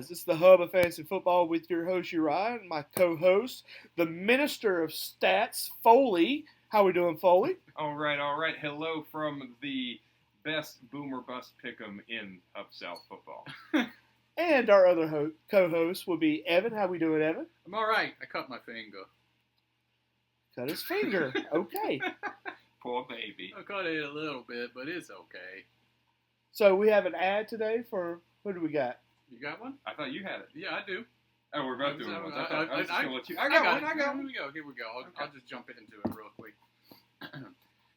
guys. It's the Hub of Fantasy Football with your host Uriah and my co-host, the Minister of Stats, Foley. How we doing, Foley? All right. Hello from the best boomer bust pick'em in Up South football. And our other co-host will be Evan. How we doing, Evan? I'm all right. I cut my finger. Cut his finger. Okay. Poor baby. I cut it a little bit, but it's okay. So we have an ad today for, who do we got? You got one? I thought you had it. Yeah, I do. Oh, we're both doing one. I was just I going to let you. I got one. Here we go. I'll just jump into it real quick.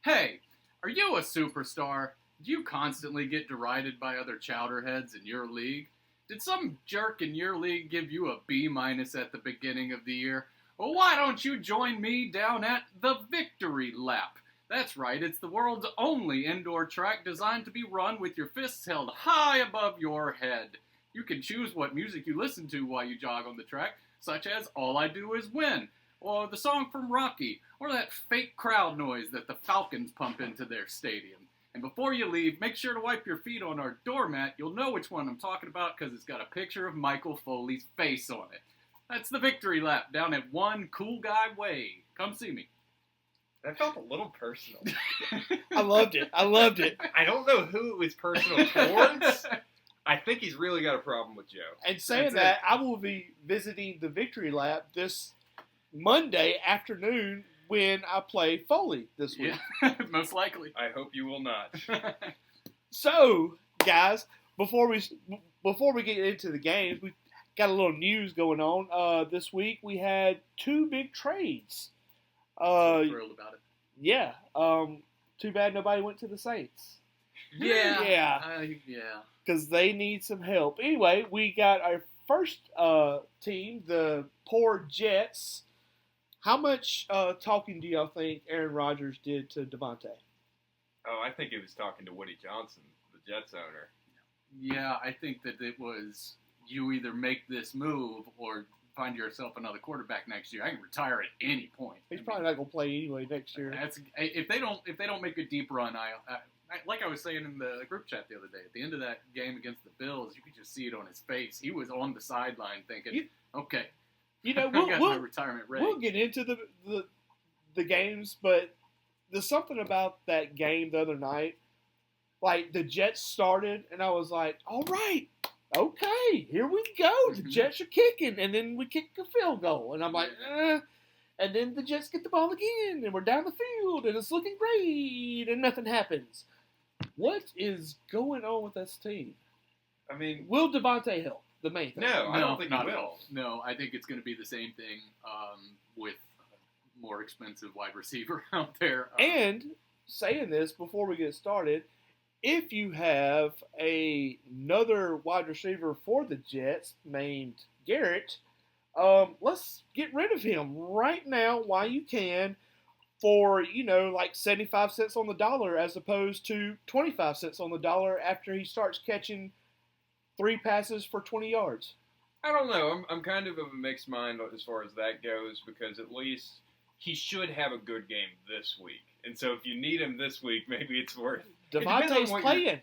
Hey, are you a superstar? Do you constantly get derided by other chowderheads in your league? Did some jerk in your league give you a B- at the beginning of the year? Well, why don't you join me down at the Victory Lap? That's right, it's the world's only indoor track designed to be run with your fists held high above your head. You can choose what music you listen to while you jog on the track, such as All I Do Is Win, or the song from Rocky, or that fake crowd noise that the Falcons pump into their stadium. And before you leave, make sure to wipe your feet on our doormat. You'll know which one I'm talking about because it's got a picture of Michael Foley's face on it. That's the Victory Lap down at One Cool Guy Way. Come see me. That felt a little personal. I loved it. I don't know who it was personal towards. I think he's really got a problem with Joe. And saying that, I will be visiting the Victory Lap this Monday afternoon when I play Foley this week. Yeah, most likely. I hope you will not. So, guys, before we get into the games, we got a little news going on. This week we had two big trades. I'm thrilled about it. Yeah. Too bad nobody went to the Saints. Yeah. Because they need some help. Anyway, we got our first team, the poor Jets. How much talking do y'all think Aaron Rodgers did to Devontae? Oh, I think he was talking to Woody Johnson, the Jets owner. Yeah, I think that it was you either make this move or find yourself another quarterback next year. I can retire at any point. He's probably not going to play anyway next year. If they don't make a deep run, like I was saying in the group chat the other day, at the end of that game against the Bills, you could just see it on his face. He was on the sideline thinking, okay, you know, I got my retirement ready. We'll get into the games, but there's something about that game the other night. Like, the Jets started, and I was like, all right, okay, here we go. The Jets are kicking, and then we kick a field goal. And I'm like, And then the Jets get the ball again, and we're down the field, and it's looking great, and nothing happens. What is going on with this team? I mean, will Devontae help? The main thing. No, I don't think he will. No, I think it's going to be the same thing with a more expensive wide receiver out there. And saying this before we get started, if you have another wide receiver for the Jets named Garrett, let's get rid of him right now while you can for, like 75 cents on the dollar as opposed to 25 cents on the dollar after he starts catching 3 passes for 20 yards. I don't know. I'm kind of a mixed mind as far as that goes because at least he should have a good game this week. And so if you need him this week, maybe it's worth it. Devontae's playing.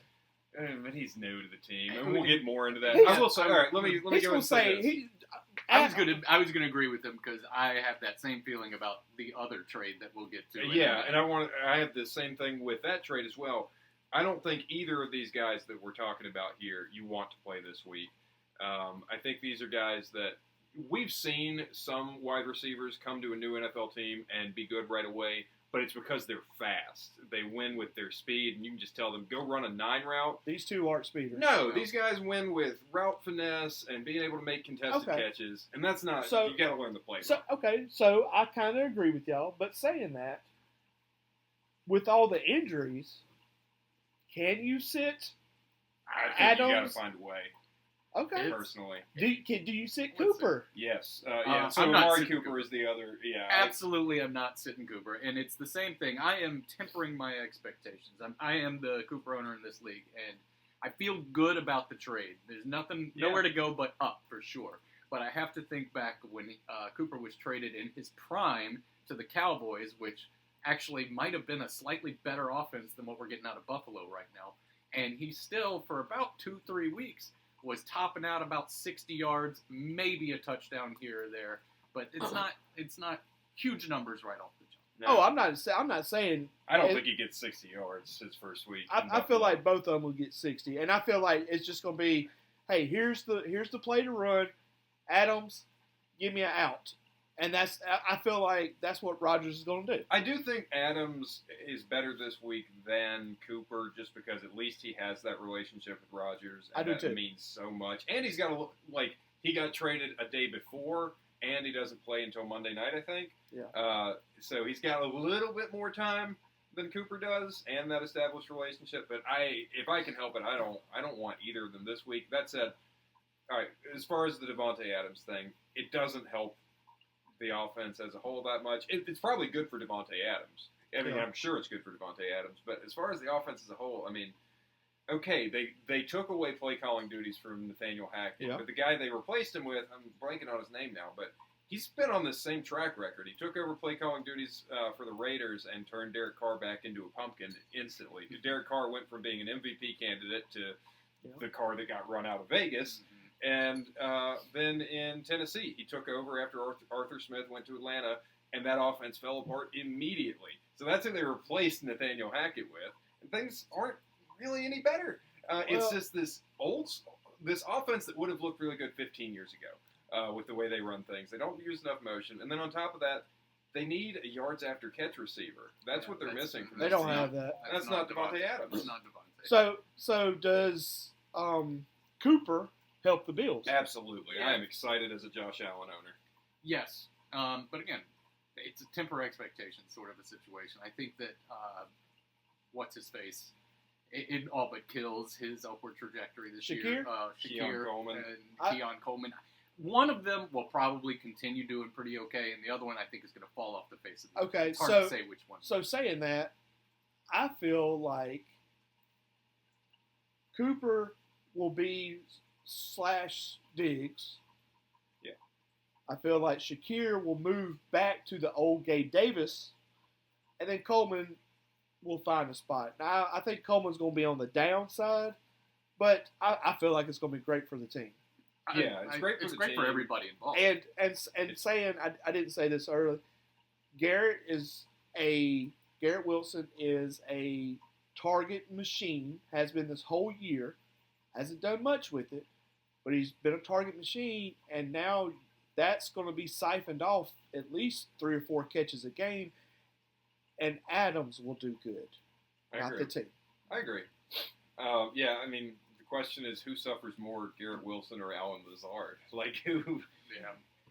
But he's new to the team, and we'll get more into that. I will say, all right, let me go and say this. I was gonna agree with him because I have that same feeling about the other trade that we'll get to. Yeah, and I have the same thing with that trade as well. I don't think either of these guys that we're talking about here you want to play this week. I think these are guys that we've seen some wide receivers come to a new NFL team and be good right away, but it's because they're fast. They win with their speed, and you can just tell them, go run a 9 route. These two aren't speeders. No, these guys win with route finesse and being able to make contested catches, and that's not, you got to learn the play. So I kind of agree with y'all, but saying that, with all the injuries, can you sit I think Adams? You got to find a way. Okay. Personally. Do you sit Cooper? Yes. So Amari Cooper is the other. Yeah. Absolutely, I'm not sitting Cooper, and it's the same thing. I am tempering my expectations. I am the Cooper owner in this league, and I feel good about the trade. There's nowhere to go but up for sure. But I have to think back when Cooper was traded in his prime to the Cowboys, which actually might have been a slightly better offense than what we're getting out of Buffalo right now. And he still, for about 2-3 weeks, was topping out about 60 yards, maybe a touchdown here or there, but it's not huge numbers right off the jump. No, Oh, I'm not saying. I don't think he gets 60 yards his first week. I feel like both of them will get 60, and I feel like it's just going to be, hey, here's the play to run, Adams, give me an out, and I feel like that's what Rodgers is going to do. I do think Adams is better this week than Cooper, just because at least he has that relationship with Rodgers, and I do that too. means so much. And he's got he got traded a day before, and he doesn't play until Monday night, I think. Yeah. So he's got a little bit more time than Cooper does, and that established relationship. But if I can help it, I don't want either of them this week. That said, all right, as far as the Devontae Adams thing, it doesn't help the offense as a whole that much. It's probably good for Devontae Adams. I mean, Yeah. I'm sure it's good for Devontae Adams. But as far as the offense as a whole, I mean, okay, they took away play calling duties from Nathaniel Hackett, Yeah. but the guy they replaced him with, I'm blanking on his name now, but he's been on the same track record. He took over play calling duties for the Raiders and turned Derek Carr back into a pumpkin instantly. Derek Carr went from being an MVP candidate to the car that got run out of Vegas. And then in Tennessee, he took over after Arthur Smith went to Atlanta, and that offense fell apart immediately. So that's who they replaced Nathaniel Hackett with. And things aren't really any better. It's just this offense that would have looked really good 15 years ago with the way they run things. They don't use enough motion. And then on top of that, they need a yards after catch receiver. That's what they're missing from They this don't team. have that. That's not Devontae Adams. That's not Devontae. So does Cooper help the Bills? Absolutely. Yeah. I am excited as a Josh Allen owner. Yes, but again, it's a temper expectation sort of a situation. I think that what's his face? It all but kills his upward trajectory this year. Keon Coleman. And Keon Coleman. One of them will probably continue doing pretty okay, and the other one I think is going to fall off the face of the earth. Okay, It's hard so to say which one. So saying that, I feel like Cooper will be / Diggs. Yeah. I feel like Shakir will move back to the old Gabe Davis, and then Coleman will find a spot. Now, I think Coleman's going to be on the downside, but I feel like it's going to be great for the team. Yeah, it's great for the team. everybody involved. And saying I didn't say this earlier, Garrett Wilson is a target machine. Has been this whole year. Hasn't done much with it, but he's been a target machine, and now that's going to be siphoned off at least 3 or 4 catches a game, and Adams will do good, not the team. I agree. Yeah, I mean, the question is who suffers more, Garrett Wilson or Alan Lazard? Like, who? Yeah.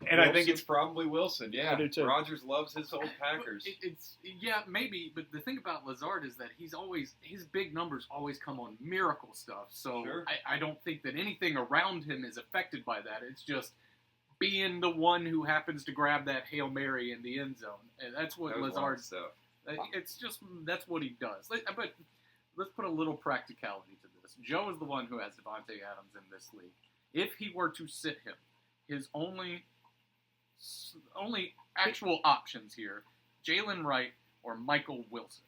And Wilson? I think it's probably Wilson. Yeah, I do too. Rodgers loves his old Packers. Yeah, maybe, but the thing about Lazard is that his big numbers always come on miracle stuff. So Sure. I don't think that anything around him is affected by that. It's just being the one who happens to grab that Hail Mary in the end zone. And that's what That was Lazard. stuff. It's just that's what he does. But let's put a little practicality to this. Joe is the one who has Devontae Adams in this league. If he were to sit him, his only actual options here: Jalen Wright or Michael Wilson.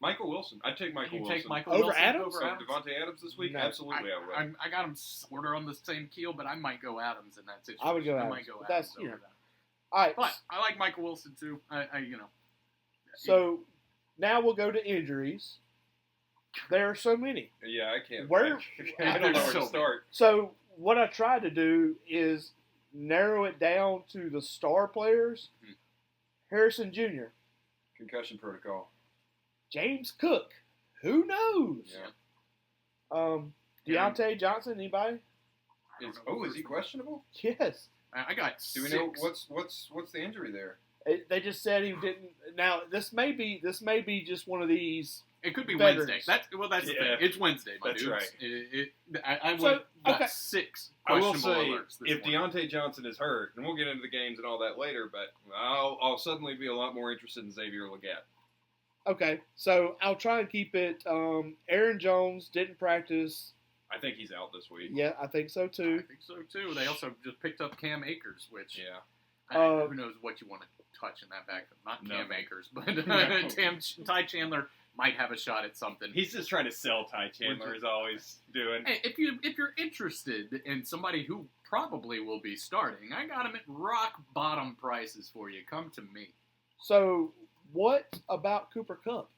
Michael Wilson. I'd take Michael You Wilson. take Michael Over Wilson Adams? over Adams? Devontae Adams this week? No. Absolutely, I would. I got him sort of on the same keel, but I might go Adams in that situation. I would go I Adams, might go but Adams that's, over you know. that. All right. But I like Michael Wilson too. So now we'll go to injuries. There are so many. Yeah, I can't. Where- I don't know where So to many. start. So what I tried to do is narrow it down to the star players. Mhm. Harrison Jr., Concussion protocol. James Cook. Who knows? Yeah. Deontay Johnson. Anybody? Is he questionable? Yes. I got Do we 6. know what's the injury there? They just said he didn't. Now this may be just one of these. It could be Veterans. Wednesday. That's the Yeah. thing. It's Wednesday, my That's dudes. right. I So, got okay. 6 I will questionable say, alerts this if morning. Deontay Johnson is hurt, and we'll get into the games and all that later, but I'll suddenly be a lot more interested in Xavier Legette. Okay, so I'll try and keep it. Aaron Jones didn't practice. I think he's out this week. Yeah, I think so I too. think so too. They also just picked up Cam Akers, which Yeah. who knows what you want to touch in that backfield. Not Cam Nothing. Akers, but No. Ty Chandler might have a shot at something. He's just trying to sell Ty Chandler, is all he's doing. Hey, if you're interested in somebody who probably will be starting, I got him at rock bottom prices for you. Come to me. So, what about Cooper Kupp?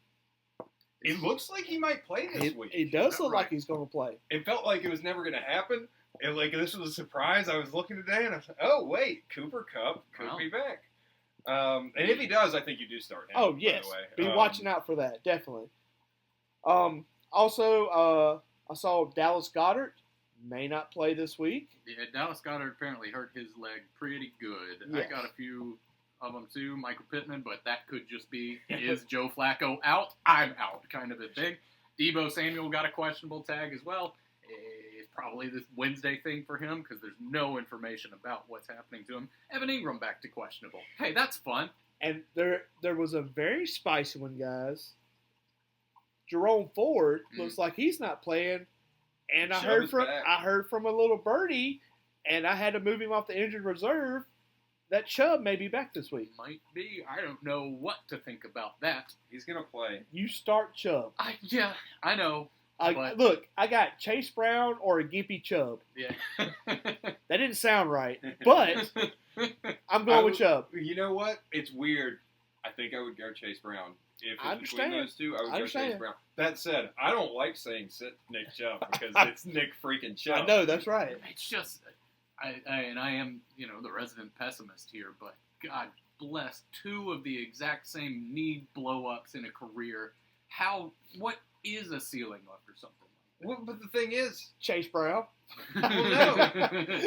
It looks like he might play this week. It does look Right. like he's going to play. It felt like it was never going to happen. And like this was a surprise. I was looking today, and I was like, "Oh wait, Cooper Kupp could Wow. be back." And if he does, I think you do start him. Oh, yes. By the way. Be watching out for that, definitely. Also, I saw Dallas Goedert may not play this week. Yeah, Dallas Goedert apparently hurt his leg pretty good. Yes. I got a few of them too, Michael Pittman, but that could just be, is Joe Flacco out? I'm out kind of a thing. Debo Samuel got a questionable tag as well. It's probably this Wednesday thing for him because there's no information about what's happening to him. Evan Ingram back to questionable. Hey, that's fun. And there was a very spicy one, guys. Jerome Ford looks like he's not playing. And Chubb I is back. heard from a little birdie, and I had to move him off the injured reserve, that Chubb may be back this week. Might be. I don't know what to think about that. He's going to play. You start Chubb. Yeah, I know. But- Look, I got Chase Brown or a gimpy Chubb. Yeah. That didn't sound right, but I'm going with Chubb. You know what? It's weird. I think I would go Chase Brown. If I it's between understand. those two, I would I go understand. Chase Brown. That said, I don't like saying sit Nick Chubb because it's Nick freaking Chubb. I know, that's right. It's just, I am, the resident pessimist here, but God bless, two of the exact same knee blow-ups in a career. What is a ceiling after something Well, but the thing is, Chase Brown. well, no.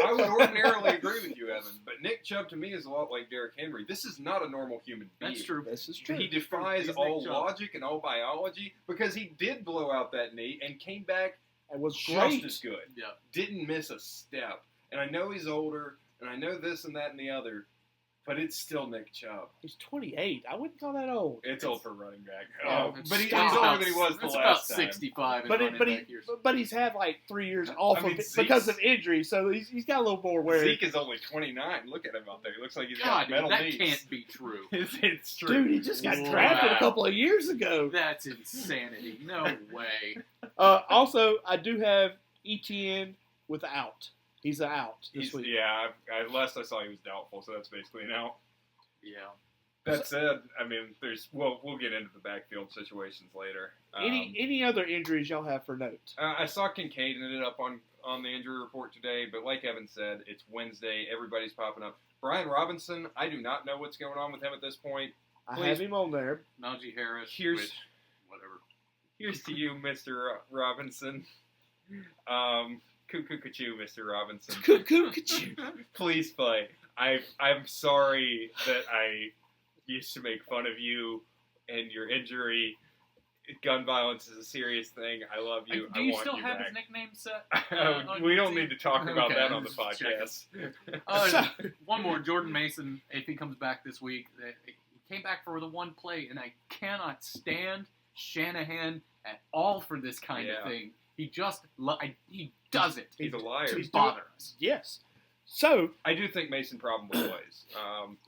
I would ordinarily agree with you, Evan, but Nick Chubb to me is a lot like Derrick Henry. This is not a normal human being. That's true. This is true. He defies He's all Nick Chubb. logic and all biology because he did blow out that knee and came back It was just great. as good. Yeah. Didn't miss a step. And I know he's older, and I know this and that and the other, but it's still Nick Chubb. He's 28. I wouldn't call that old. It's old for running back. Oh, But he's stop. older than he was the It's last about time. 65 in But running back years. he's had like 3 years off mean, of it Zeke's- because of injury, so he's got a little more wear. Zeke is only 29. Look at him out there. He looks like he's God, got metal that knees. can't be true. It's true. Dude, he just got Wow. drafted a couple of years ago. That's insanity. No way. Also, I do have ETN with out. He's an out this week. Yeah, last I saw he was doubtful, so that's basically an out. Yeah. That said, I mean, we'll get into the backfield situations later. Any other injuries y'all have for note? I saw Kincaid ended up on the injury report today, but like Evan said, it's Wednesday. Everybody's popping up. Brian Robinson, I do not know what's going on with him at this point. I Please. have him on there. Najee Harris. Here's- which, whatever. Here's to you, Mr. Robinson. Cuckoo, Mr. Robinson. Cuckoo. Please play. I'm sorry that I used to make fun of you and your injury. Gun violence is a serious thing. I love you. Do I you want still you have back. his nickname set? We don't need to talk about Okay, that on the just checking. podcast. One more. Jordan Mason, if he comes back this week, he came back for the one play, and I cannot stand Shanahan at all for this kind of Yeah. thing. He just he does it He's a liar. to He's bother us. Yes. So, I do think Mason probably plays.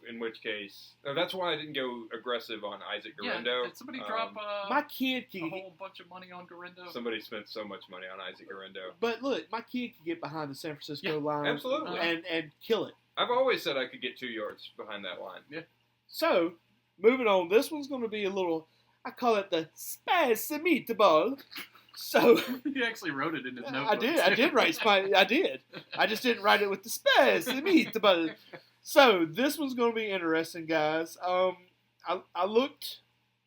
In which case, that's why I didn't go aggressive on Isaac Yeah, Garendo. did somebody drop my kid a can. whole bunch of money on Garendo? Somebody spent so much money on Isaac Garendo. But look, my kid can get behind the San Francisco Yeah, line absolutely. and kill it. I've always said I could get 2 yards behind that line. So, moving on, this one's going to be a little, I call it the spicy meatball. So, He actually wrote it in his notebook. I did write spicy, I did. I just didn't write it with the spicy meatball. So, this one's going to be interesting, guys. I looked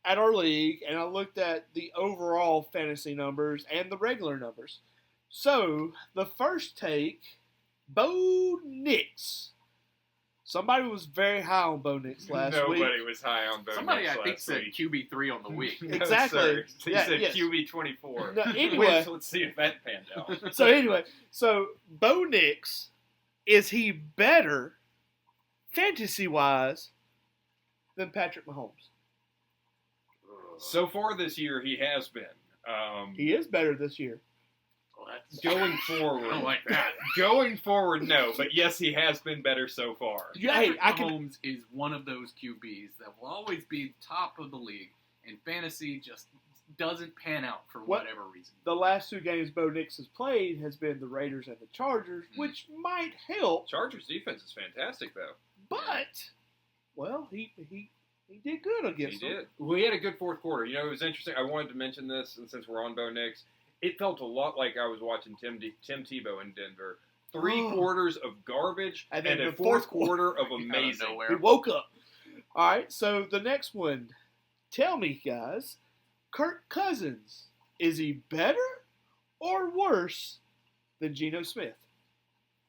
at our league, and I looked at the overall fantasy numbers and the regular numbers. So, the first take, Bo Nix. Somebody was very high on Bo Nix last week. Nobody was high on Bo Somebody, Nix I think, last said week. QB3 on the week. No, Exactly. sir. He Yeah, said yes. QB 24. No, anyway, Let's see if that panned out. So Bo Nix, is he better fantasy-wise than Patrick Mahomes? So far this year, he has been. He is better this year. Well, that's, Going I forward, don't like that. going forward, no. But yes, he has been better so far. Yeah, hey, Patrick I can. Mahomes is one of those QBs that will always be top of the league. In fantasy, just doesn't pan out for What- whatever reason. The last 2 games Bo Nix has played has been the Raiders and the Chargers, which might help. Chargers defense is fantastic, though. But, well, he did good He against them. did. Well, he had a good fourth quarter. You know, it was interesting. I wanted to mention this, and since we're on Bo Nix, it felt a lot like I was watching Tim Tebow in Denver. 3 Oh. quarters of garbage And and, then a the fourth fourth quarter of Out of amazing. He nowhere. woke up. All right, so the next one. Tell me, guys, Kirk Cousins, is he better or worse than Geno Smith?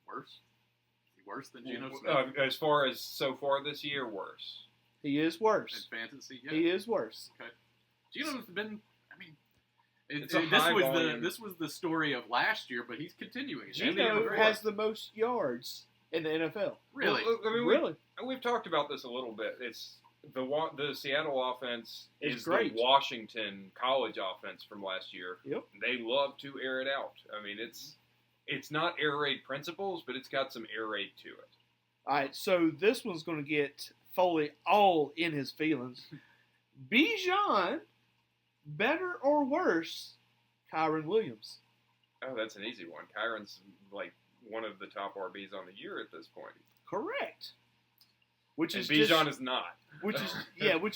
Worse? Is he worse than Geno Smith? As far as so far this year, worse. He is In worse. fantasy, yeah. He is worse. Geno's been. I mean, It's a high volume. this was the story of last year, but he's continuing it. Geno has the most yards in the NFL. Really. Well, I mean, Really? we've talked about this a little bit. It's the Seattle offense It's is great. the Washington college offense from last year. Yep. They love to air it out. I mean, it's not air raid principles, but it's got some air raid to it. All right, so this one's going to get Foley all in his feelings. Bijan, better or worse, Kyron Williams? Oh, that's an easy one. Kyron's like one of the top RBs on the year at this point. Correct. Which And is Bijan just, is not. which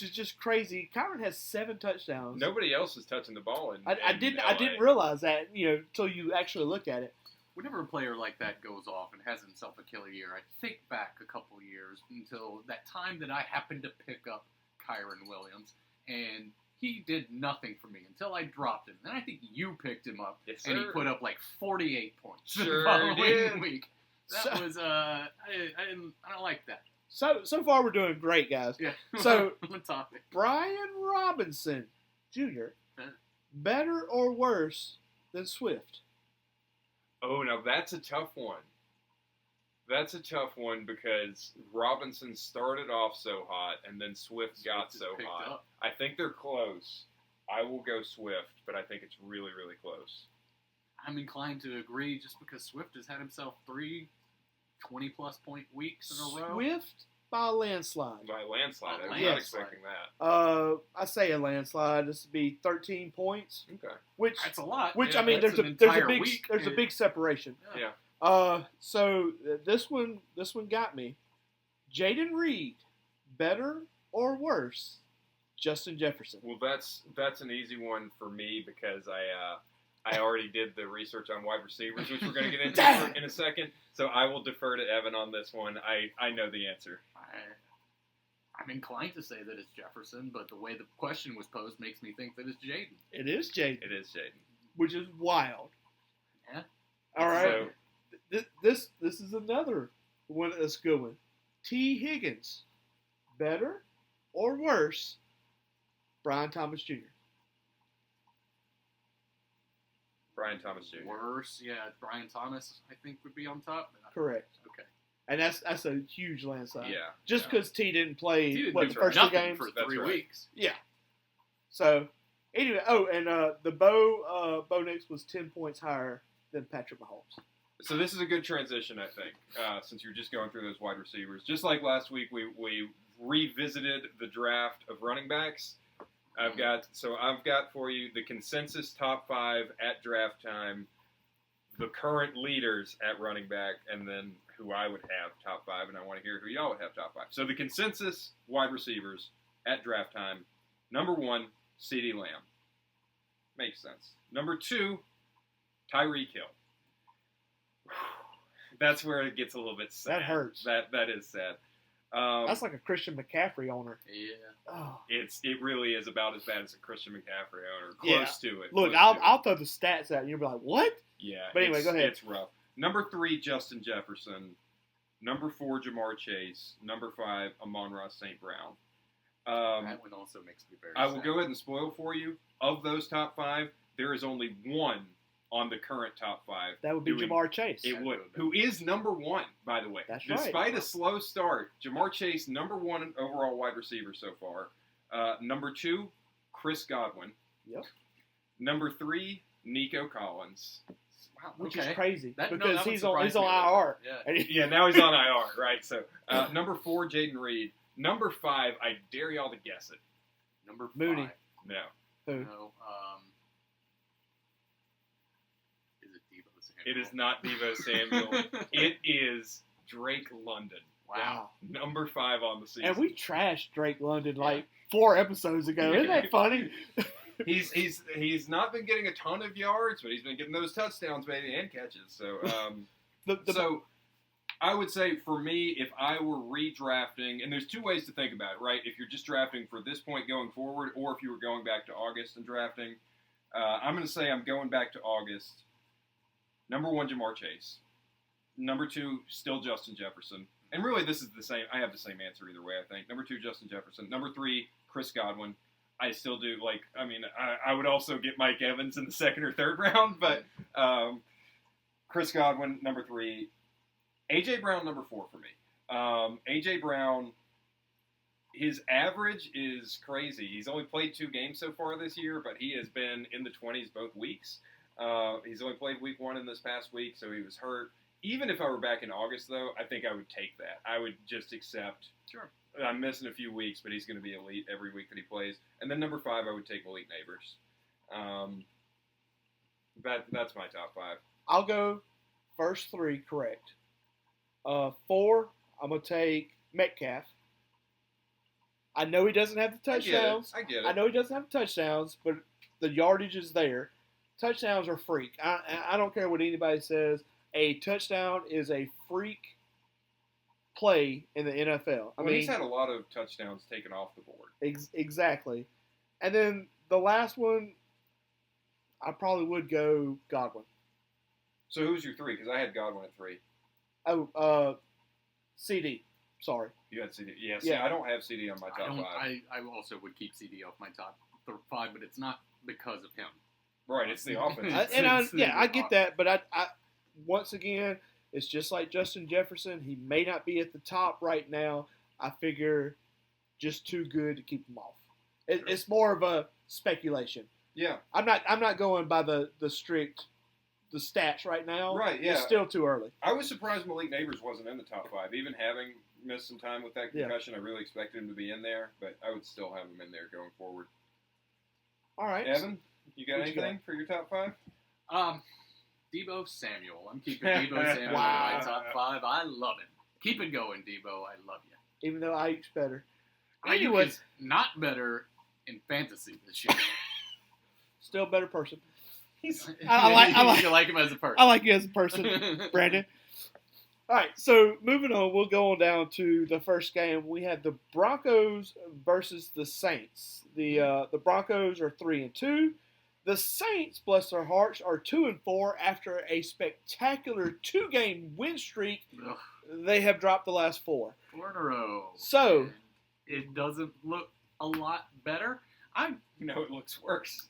is just crazy. Kyron has 7 touchdowns. Nobody else is touching the ball. I didn't realize that until you actually look at it. Whenever a player like that goes off and has himself a killer year, I think back a couple years until that time that I happened to pick up Kyron Williams, and he did nothing for me until I dropped him. Then I think you picked him up, Yes, and he sir. put up like 48 points Sure the following did. week. That So- was I don't like that. So far we're doing great, guys. Yeah. So- on topic. Brian Robinson Jr. Huh? Better or worse than Swift? Oh, now that's a tough one. That's a tough one because Robinson started off so hot and then Swift got Swift so just picked hot. up. I think they're close. I will go Swift, but I think it's really, really close. I'm inclined to agree just because Swift has had himself 3 20-plus point weeks in a row. Swift by a landslide. By a landslide. I was Yes. not expecting that. I say a landslide. This would be 13 points, Okay. which That's a lot. which Yeah, I mean that's there's an a entire big week. there's a big separation. Yeah. So this one got me. Jaden Reed, better or worse? Justin Jefferson. Well, that's an easy one for me because I already did the research on wide receivers, which we're going to get into Dang. in a second. So I will defer to Evan on this one. I know the answer. I'm inclined to say that it's Jefferson, but the way the question was posed makes me think that it's Jaden. It is Jaden, It is Jaden. which is wild. Yeah. All right. So This is another one that's a good one. T. Higgins, better or worse? Brian Thomas Jr. Brian Thomas Jr. Worse, yeah. Brian Thomas, I think, would be on top. Correct. Okay. And that's a huge landslide. Yeah. Just yeah. because T didn't play He didn't what do the first 2 nothing games. for That's 3 right. weeks. Yeah. So anyway, and the Bo Nix was 10 points higher than Patrick Mahomes. So this is a good transition, I think, since you're just going through those wide receivers. Just like last week, we revisited the draft of running backs. I've got for you the consensus top 5 at draft time, the current leaders at running back, and then who I would have top 5, and I want to hear who y'all would have top 5. So the consensus wide receivers at draft time, number 1, CeeDee Lamb. Makes sense. Number 2, Tyreek Hill. That's where it gets a little bit sad. That hurts. That is sad. That's like a Christian McCaffrey owner. Yeah. Oh. It really is about as bad as a Christian McCaffrey owner. Yeah. Close to it. Look, close to it. I'll throw the stats out and you'll be like, what? Yeah. But anyway, go ahead. It's rough. Number 3, Justin Jefferson. Number 4, Jamar Chase. Number 5, Amon-Ra St. Brown. That one also makes me very I will sad. go ahead and spoil for you. Of those top 5, there is only one on the current top 5. That would be doing- Jamar Chase. It would. Who is number 1, by the way. That's right. Despite a slow start, Jamar Chase, number 1 overall wide receiver so far. Number 2, Chris Godwin. Yep. Number 3, Nico Collins. Wow, Which okay. is crazy That because would he's on surprise me a little IR. bit. Yeah. Yeah, now he's on IR, right? So, number 4, Jaden Reed. Number 5, I dare y'all to guess it. Number 5. Mooney. No. Who? You know, is it Deebo Samuel? It is not Devo Samuel. It is Drake London. Wow. Number 5 on the season. And we trashed Drake London like 4 episodes ago. Isn't that funny? He's not been getting a ton of yards, but he's been getting those touchdowns, maybe, and catches. So, so I would say for me, if I were redrafting, and there's 2 ways to think about it, right? If you're just drafting for this point going forward, or if you were going back to August and drafting, I'm going to say I'm going back to August. Number 1, Jamar Chase. Number 2, still Justin Jefferson. And really, this is the same. I have the same answer either way, I think. Number 2, Justin Jefferson. Number 3, Chris Godwin. I still do, I would also get Mike Evans in the 2nd or 3rd round, but Chris Godwin, number 3. A.J. Brown, number 4 for me. A.J. Brown, his average is crazy. He's only played 2 games so far this year, but he has been in the 20s both weeks. He's only played week 1 in this past week, so he was hurt. Even if I were back in August, though, I think I would take that. I would just accept. Sure. I'm missing a few weeks, but he's going to be elite every week that he plays. And then number 5, I would take Malik Neighbors. That's my top 5. I'll go first 3 correct. 4, I'm going to take Metcalf. I know he doesn't have the touchdowns. I get it. I know he doesn't have the touchdowns, but the yardage is there. Touchdowns are freak. I don't care what anybody says. A touchdown is a freak play in the NFL. I mean, he's had a lot of touchdowns taken off the board. Exactly. And then the last one, I probably would go Godwin. So who's your 3? Because I had Godwin at 3. Oh, CD. Sorry. You had CD. Yeah, Yeah. I don't have CD on my top 5. I also would keep CD off my top 5, but it's not because of him. Right, it's the offense. I get that, but I once again, it's just like Justin Jefferson. He may not be at the top right now. I figure just too good to keep him off. It's more of a speculation. Yeah. I'm not going by the stats right now. Right, yeah. It's still too early. I was surprised Malik Neighbors wasn't in the top 5. Even having missed some time with that concussion, I really expected him to be in there, but I would still have him in there going forward. All right. Evan, you got What you anything for your top 5? Deebo Samuel. I'm keeping Deebo Samuel in my top 5. I love it. Keep it going, Deebo. I love you. Even though Ayuk's better. Ayuk is not better in fantasy this year. Still a better person. You like him as a person. I like you as a person, Brandon. All right, so moving on, we'll go on down to the first game. We had the Broncos versus the Saints. The Broncos are 3-2. The Saints, bless their hearts, are 2-4 after a spectacular 2-game win streak. Ugh. They have dropped the last 4. 4 in a row. So it doesn't look a lot better. It looks worse.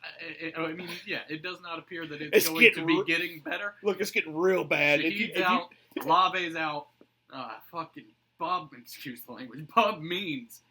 I mean, yeah, it does not appear that it's going to be getting better. Look, it's getting real bad. Shaheed's out. Lave's out. Fucking Bob, excuse the language, Bob Means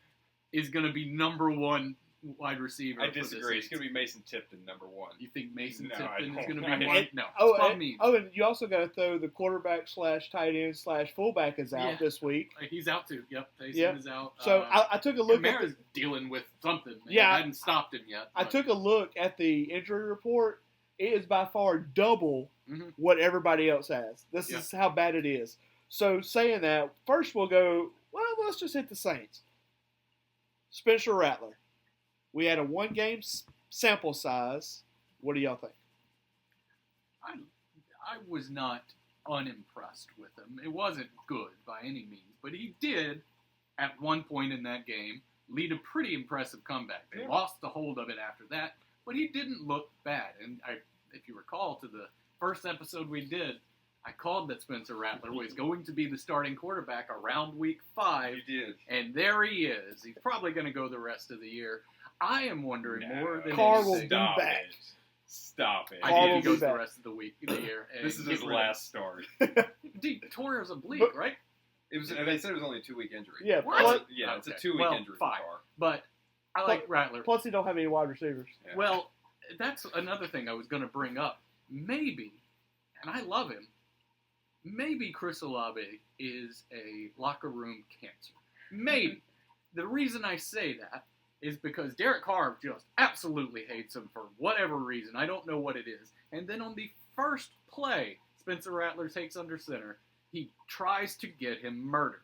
is going to be number 1 wide receiver. I disagree. It's going to be Mason Tipton, number 1. You think Mason No, Tipton I is going to don't. be 1? No. Bob Means. And you also got to throw the quarterback / tight end / fullback is out this week. He's out too. Yep, Taysom is out. So I took a look Kamara's dealing with something. Yeah, I hadn't stopped him yet. I took a look at the injury report. It is by far double what everybody else has. This is how bad it is. So saying that, first we'll go, let's just hit the Saints. Spencer Rattler. We had a 1-game sample size. What do y'all think? I was not unimpressed with him. It wasn't good by any means, but he did, at one point in that game, lead a pretty impressive comeback. They lost the hold of it after that, but he didn't look bad. And if you recall, to the first episode we did, I called that Spencer Rattler was going to be the starting quarterback around week 5. You did. And there he is. He's probably going to go the rest of the year. I am wondering more than Carr anything. will be back. Stop it. I think he goes the rest of the year. And this is his last start. He tore his oblique, right? They said it was only a 2-week injury. Yeah, it's a 2-week injury. Fine. But I like Rattler. Plus, he don't have any wide receivers. Yeah. Well, that's another thing I was going to bring up. Maybe, and I love him, maybe Chris Olave is a locker room cancer. Maybe. The reason I say that is because Derek Carr just absolutely hates him for whatever reason. I don't know what it is. And then on the first play, Spencer Rattler takes under center. He tries to get him murdered.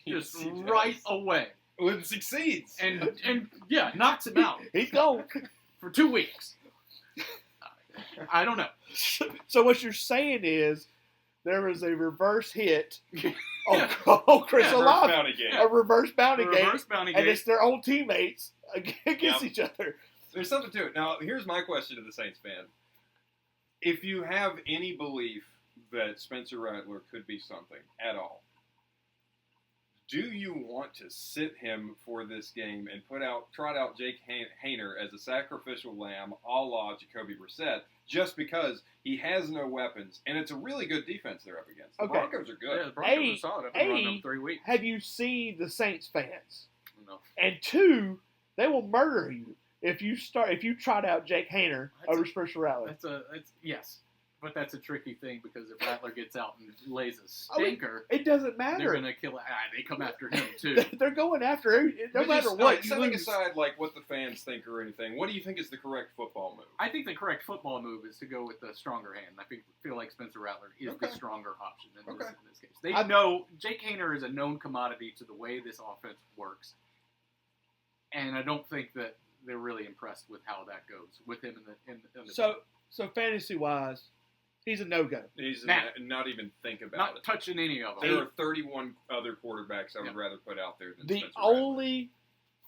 Just right away. Well, it succeeds. And yeah, knocks him out. He's gone. For 2 weeks. I don't know. So what you're saying is there was a reverse hit Yeah. on Chris Reverse Olave. bounty game. A reverse bounty game. Reverse bounty And game. it's their own teammates against Yep. each other. There's something to it. Now, here's my question to the Saints fan. If you have any belief that Spencer Rattler could be something at all, do you want to sit him for this game and trot out Jake Haener as a sacrificial lamb a la Jacoby Brissett just because he has no weapons and it's a really good defense they're up against? The Okay. Broncos are good. Yeah, the Broncos are solid. I've been running them 3 weeks. Have you seen the Saints fans? No. And 2, they will murder you if you trot out Jake Haener over Spencer Rattler. Yes. But that's a tricky thing because if Rattler gets out and lays a stinker, It doesn't they're matter. going to kill it. They come after him, too. They're going after every, no But matter just, what. You setting lose. aside like what the fans think or anything, what do you think is the correct football move? I think the correct football move is to go with the stronger hand. I feel like Spencer Rattler is the Okay. stronger option in Okay. this case. They know Jake Haener is a known commodity to the way this offense works. And I don't think that they're really impressed with how that goes with him in the So fantasy-wise, he's a no-go. He's Nah. not even think about not it. touching any of them. There are 31 other quarterbacks I would Yep. rather put out there than The Spencer Rattler. only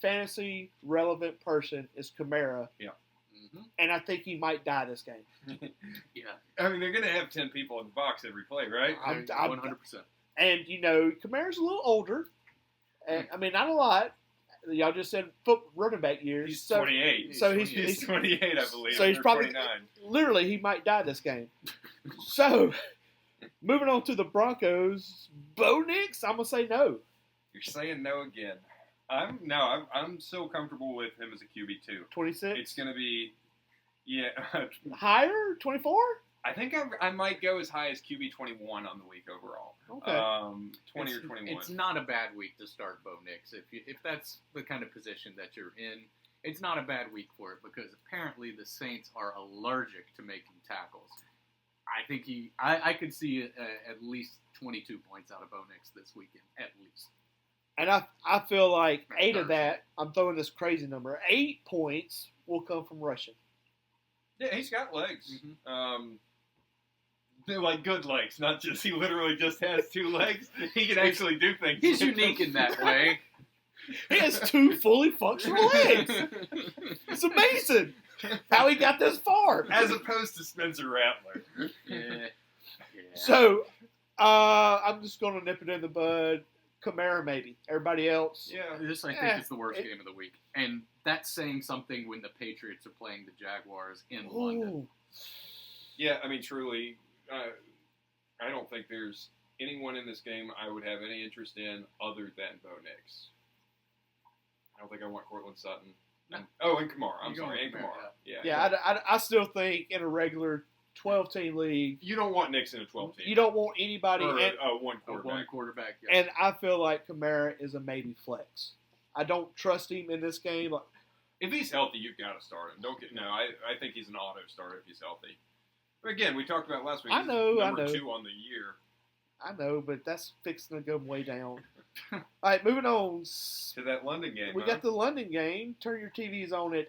fantasy-relevant person is Kamara, Mm-hmm. and I think he might die this game. Yeah, I mean, they're going to have 10 people in the box every play, right? I'm- 100%. And, Kamara's a little older. And, I mean, not a lot. Y'all just said running back years. He's so 28. so He's 28, I believe. So he's or probably 29. literally he might die this game. So, moving on to the Broncos, Bo Nix, I'm gonna say no. You're saying no again. I'm so comfortable with him as a QB2. 26, It's going to be, higher, 24. I think I might go as high as QB 21 on the week overall. Okay. 20 or 21. It's not a bad week to start Bo Nix. If that's the kind of position that you're in, it's not a bad week for it because apparently the Saints are allergic to making tackles. I think I could see at least 22 points out of Bo Nix this weekend, at least. And I feel like That's 8 of Thursday. that, I'm throwing this crazy number, 8 points will come from rushing. Yeah, he's got legs. Mm-hmm. They're like good legs, not just he literally just has 2 legs. He can actually do things. He's unique in that way. He has 2 fully functional legs. It's amazing how he got this far. As opposed to Spencer Rattler. Yeah. So, I'm just going to nip it in the bud. Kamara, maybe. Everybody else? Yeah. This, I think, is the worst game of the week. And that's saying something when the Patriots are playing the Jaguars in London. Ooh. Yeah, I mean, truly, I don't think there's anyone in this game I would have any interest in other than Bo Nix. I don't think I want Cortland Sutton. No. And Kamara. I'm You're sorry, going and with Kamara. Kamara, Yeah, I still think in a regular 12-team league, You don't want Nix in a 12 team. you don't want anybody. Or And, one A quarterback. one quarterback. Yeah. and I feel like Kamara is a maybe flex. I don't trust him in this game. If he's healthy, you've got to start him. I think he's an auto starter if he's healthy. But again, we talked about last week. I know, he's I number know. 2 on the year. I know, but that's fixing to go way down. All right, moving on. To that London game. We got the London game. Turn your TVs on at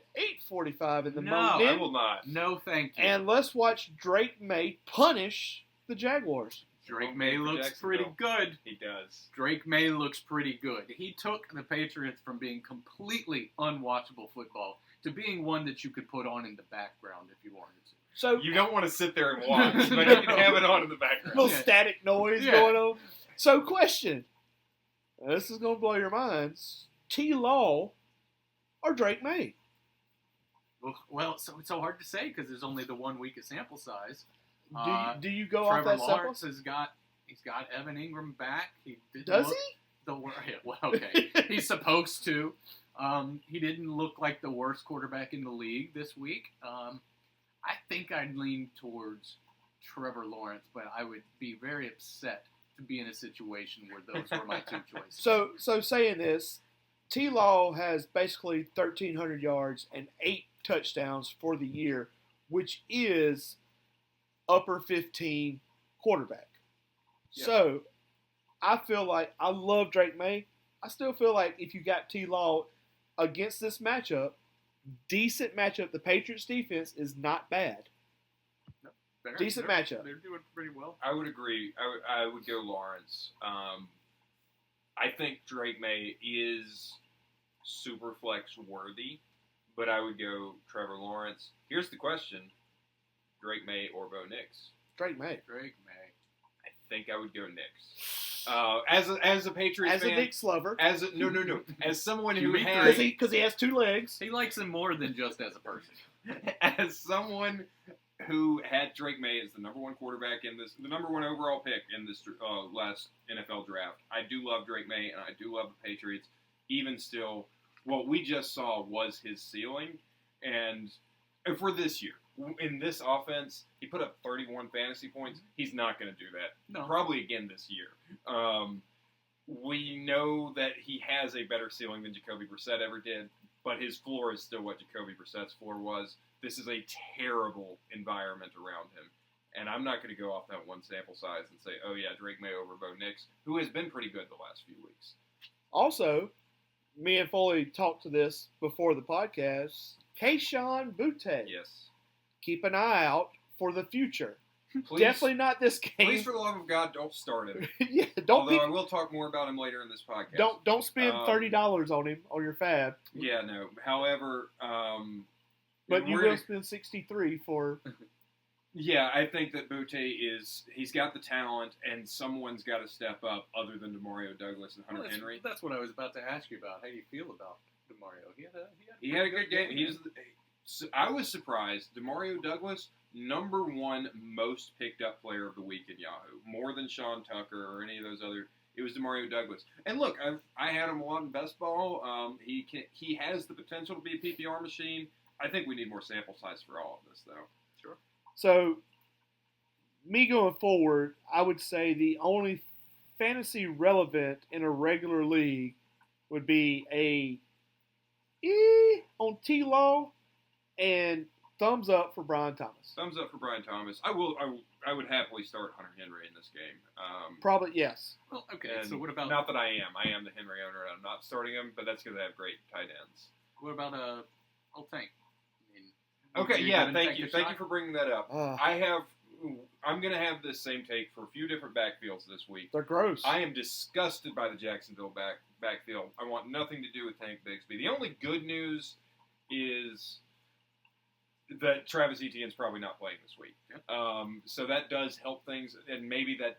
8:45 in the No, morning. I will not. No, thank you. And let's watch Drake May punish the Jaguars. Drake May looks Jacksonville. pretty good. He does. Drake May looks pretty good. He took the Patriots from being completely unwatchable football to being one that you could put on in the background if you wanted to. So, You don't want to sit there and watch, but you can have it on in the background. little Yeah. static noise Yeah. going on. So, question. This is going to blow your minds. T. Law or Drake May? Well, so it's so hard to say because there's only the 1 week of sample size. Do you go Trevor off that Lawrence sample? he's got Evan Ingram back. He didn't Does look he? yeah, well, okay. He's supposed to. He didn't look like the worst quarterback in the league this week. I think I'd lean towards Trevor Lawrence, but I would be very upset to be in a situation where those were my 2 choices. So saying this, T-Law has basically 1,300 yards and 8 touchdowns for the year, which is upper 15 quarterback. Yeah. So I feel like I love Drake May. I still feel like if you got T-Law against this matchup, decent matchup. The Patriots defense is not bad. Decent matchup. They're doing pretty well. I would agree. I would go Lawrence. I think Drake May is super flex worthy, but I would go Trevor Lawrence. Here's the question: Drake May or Bo Nix? Drake May. I think I would go Nix. As a Patriots fan, As a Knicks lover. No. As someone who QB3. has Because he has 2 legs. He likes him more than just as a person. as someone who had Drake May as the number 1 quarterback the number 1 overall pick in this last NFL draft, I do love Drake May and I do love the Patriots. Even still, what we just saw was his ceiling, and for this year, in this offense, he put up 31 fantasy points. He's not going to do that. No. Probably again this year. We know that he has a better ceiling than Jacoby Brissett ever did, but his floor is still what Jacoby Brissett's floor was. This is a terrible environment around him. And I'm not going to go off that one sample size and say, oh, yeah, Drake May over Bo Nix, who has been pretty good the last few weeks. Also, me and Foley talked to this before the podcast. Kayshon Boutte. Yes. Keep an eye out for the future. Please, Definitely not this game. please, for the love of God, don't start him. Yeah, don't Although I will talk more about him later in this podcast. don't spend $30 on him on your fab. Yeah, no. However, But you we're- will spend $63 for. Yeah, I think that Boutte he's got the talent, and someone's got to step up other than DeMario Douglas and Hunter Henry. That's what I was about to ask you about. How do you feel about DeMario? He had a good game. I was surprised. DeMario Douglas, number 1 most picked up player of the week in Yahoo, more than Sean Tucker or any of those other. It was DeMario Douglas. And look, I had him a lot in best ball. He has the potential to be a PPR machine. I think we need more sample size for all of this, though. Sure. So, me going forward, I would say the only fantasy relevant in a regular league would be a on T-Law and thumbs up for Brian Thomas. Thumbs up for Brian Thomas. I would happily start Hunter Henry in this game. Probably, yes. Well, okay. And So what about Not that I am. I am the Henry owner, and I'm not starting him, but that's because I have great tight ends. what about Old Tank? I mean, Okay, you yeah, gonna thank take you. a Thank shot? you for bringing that up. I'm going to have this same take for a few different backfields this week. They're gross. I am disgusted by the Jacksonville backfield. I want nothing to do with Tank Bigsby. The only good news is that Travis Etienne's probably not playing this week. Yeah. So that does help things, and maybe that,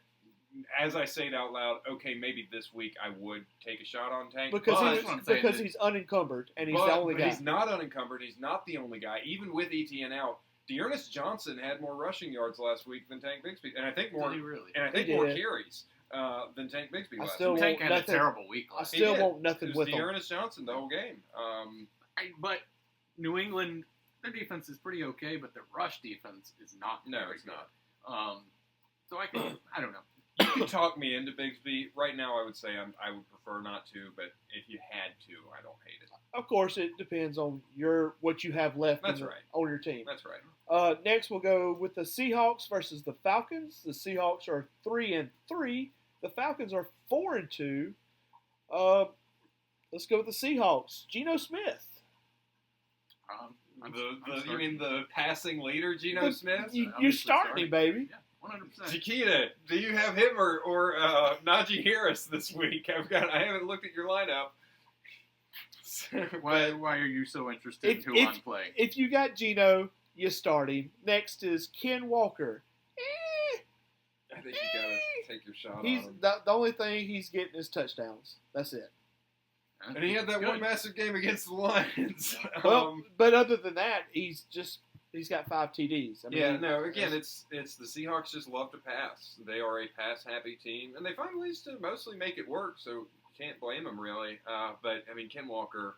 as I say it out loud, okay, maybe this week I would take a shot on Tank. because he's unencumbered and he's the only but guy. he's not unencumbered. He's not the only guy. Even with Etienne out, Dearness Johnson had more rushing yards last week than Tank Bigsby, and I think more. Did he really? And I think He more did. carries than Tank Bigsby I last still week. Tank had a nothing- terrible week I last He still did. want nothing It with was him. Dearness Johnson the whole game. But New England, their defense is pretty okay, but their rush defense is not. No, very it's not. good. So I don't know. You can talk me into Bigsby. Right now, I would say I would prefer not to, but if you had to, I don't hate it. Of course, it depends on what you have left That's right. on your team. That's right. Next, we'll go with the Seahawks versus the Falcons. The Seahawks are 3-3. The Falcons are 4-2. Let's go with the Seahawks. Geno Smith. You mean the passing leader, Geno Smith? You starting him, baby. Yeah, 100%. Chiquita, do you have him or Najee Harris this week? I haven't looked at your lineup. Why are you so interested in who I'm playing? If you got Geno, you start him. Next is Ken Walker. I think you gotta take your shot He's on him. the only thing he's getting is touchdowns. That's it. And he had that one massive game against the Lions. Well, but other than that, he's got 5 TDs. Again, it's the Seahawks just love to pass. They are a pass-happy team, and they find ways to mostly make it work, so you can't blame them, really. But, I mean, Ken Walker,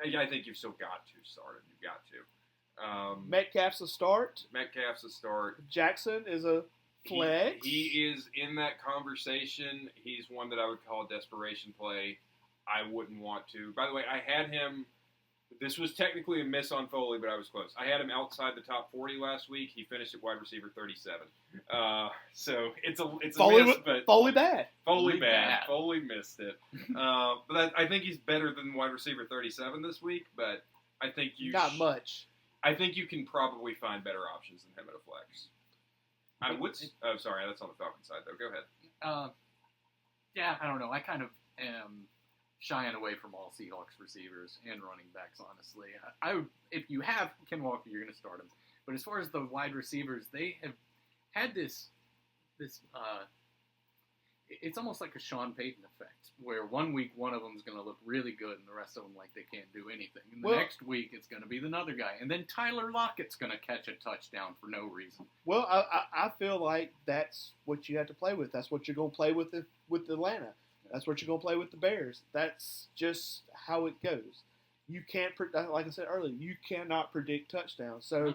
I think you've still got to start him. You've got to. Metcalf's a start. Metcalf's a start. Jackson is a flex. He is in that conversation. He's one that I would call a desperation play. I wouldn't want to. By the way, I had him. This was technically a miss on Foley, but I was close. I had him outside the top 40 last week. He finished at wide receiver 37. So it's a Foley, miss, but Foley bad. Foley bad. Foley missed it. But I think he's better than wide receiver 37 this week. But I think not much. I think you can probably find better options than him at a flex. Oh, sorry, that's on the Falcons side though. Go ahead. Yeah, I don't know. I kind of am shying away from all Seahawks receivers and running backs, honestly. I would, if you have Ken Walker, you're going to start him. But as far as the wide receivers, they have had this it's almost like a Sean Payton effect, where 1 week one of them is going to look really good and the rest of them like they can't do anything. And the next week it's going to be another guy. And then Tyler Lockett's going to catch a touchdown for no reason. Well, I feel like that's what you have to play with. That's what you're going to play with Atlanta. That's what you're going to play with the Bears. That's just how it goes. You can't, like I said earlier, you cannot predict touchdowns. So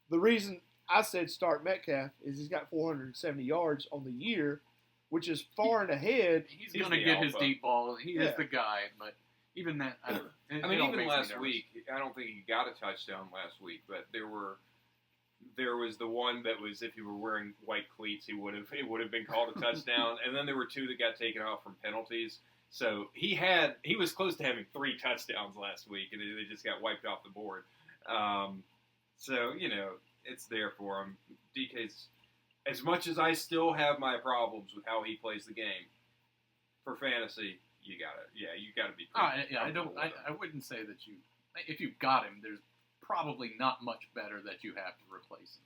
the reason I said start Metcalf is he's got 470 yards on the year, which is far and ahead. He's going to get his deep ball. He is the guy, but even that, I don't know. I mean, even last week, I don't think he got a touchdown last week, but there was the one that was, if he were wearing white cleats, it would have been called a touchdown. And then there were two that got taken off from penalties. So he was close to having 3 touchdowns last week, and they just got wiped off the board. So it's there for him. DK's, as much as I still have my problems with how he plays the game, for fantasy, you gotta be. I wouldn't say that if you got him, there's probably not much better that you have to replace him.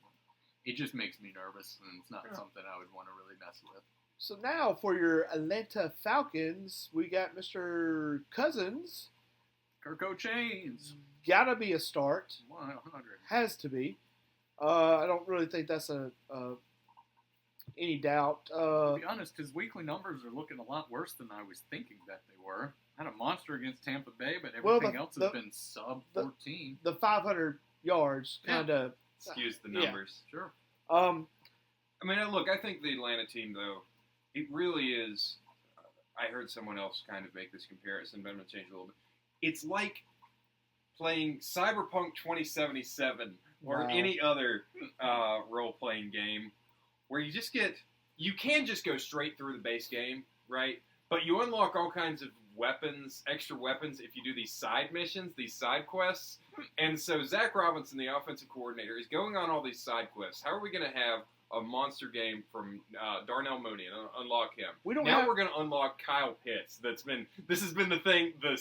It just makes me nervous, and it's not something I would want to really mess with. So now for your Atlanta Falcons, we got Mr. Cousins. Kirko Chains. Gotta be a start. 100. Has to be. I don't really think that's any doubt. To be honest, his weekly numbers are looking a lot worse than I was thinking that they were. Had a monster against Tampa Bay, but everything else has been sub 14. The 500 yards kind of skews the numbers. Yeah, sure. I mean, look, I think the Atlanta team, though, it really is. I heard someone else kind of make this comparison, but I'm going to change it a little bit. It's like playing Cyberpunk 2077 or any other role-playing game where you can just go straight through the base game, right? But you unlock all kinds of weapons, extra weapons, if you do these side missions, these side quests. And so Zach Robinson, the offensive coordinator, is going on all these side quests. How are we going to have a monster game from Darnell Mooney and unlock him? We're going to unlock Kyle Pitts. This has been the thing, the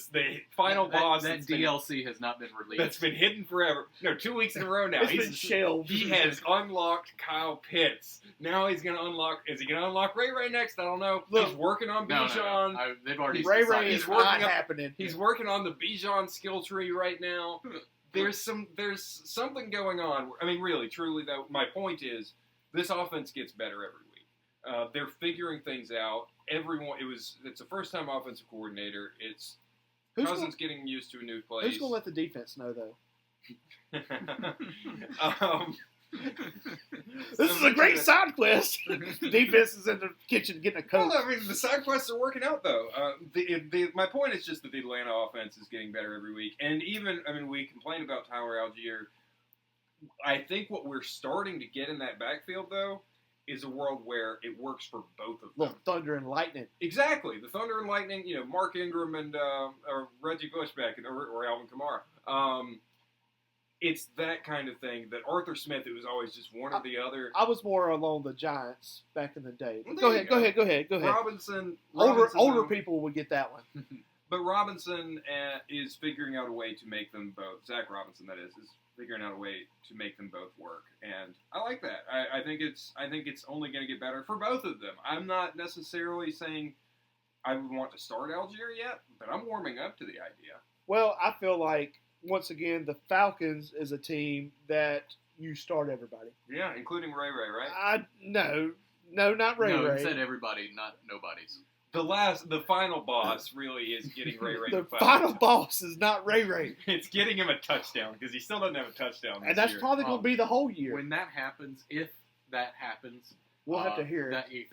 final boss. That DLC has not been released. That's been hidden forever. No, 2 weeks in a row now. It's been shelved. He has unlocked Kyle Pitts. Now he's going to unlock. Is he going to unlock Ray next? I don't know. Look, he's working on Bijan. No. They've already. Ray is not happening. He's working on the Bijan skill tree right now. There's something going on. I mean, really, truly, though, my point is this offense gets better every week. They're figuring things out. It's a first-time offensive coordinator. It's Cousins getting used to a new place. Who's going to let the defense know, though? This is a great side quest. The defense is in the kitchen getting a coat. Well, I mean, the side quests are working out, though. My point is just that the Atlanta offense is getting better every week. And we complain about Tyler Algier. I think what we're starting to get in that backfield, though, is a world where it works for both of them. Look, Thunder and Lightning. Exactly. The Thunder and Lightning, Mark Ingram and or Reggie Bushback or Alvin Kamara. It's that kind of thing that Arthur Smith, it was always just one or the other. I was more along the Giants back in the day. Well, go ahead. Robinson older people would get that one. But Robinson is figuring out a way to make them both. Zach Robinson, that is figuring out a way to make them both work, and I like that. I think it's only going to get better for both of them. I'm not necessarily saying I would want to start Algier yet, but I'm warming up to the idea. Well, I feel like once again the Falcons is a team that you start everybody. Yeah, including Ray, right? No, not Ray. No, it said everybody, not nobody's. The final boss really is getting Ray. The final boss is not Ray. It's getting him a touchdown because he still doesn't have a touchdown this and that's year. probably going to be the whole year. When that happens, if that happens, We'll have to hear it.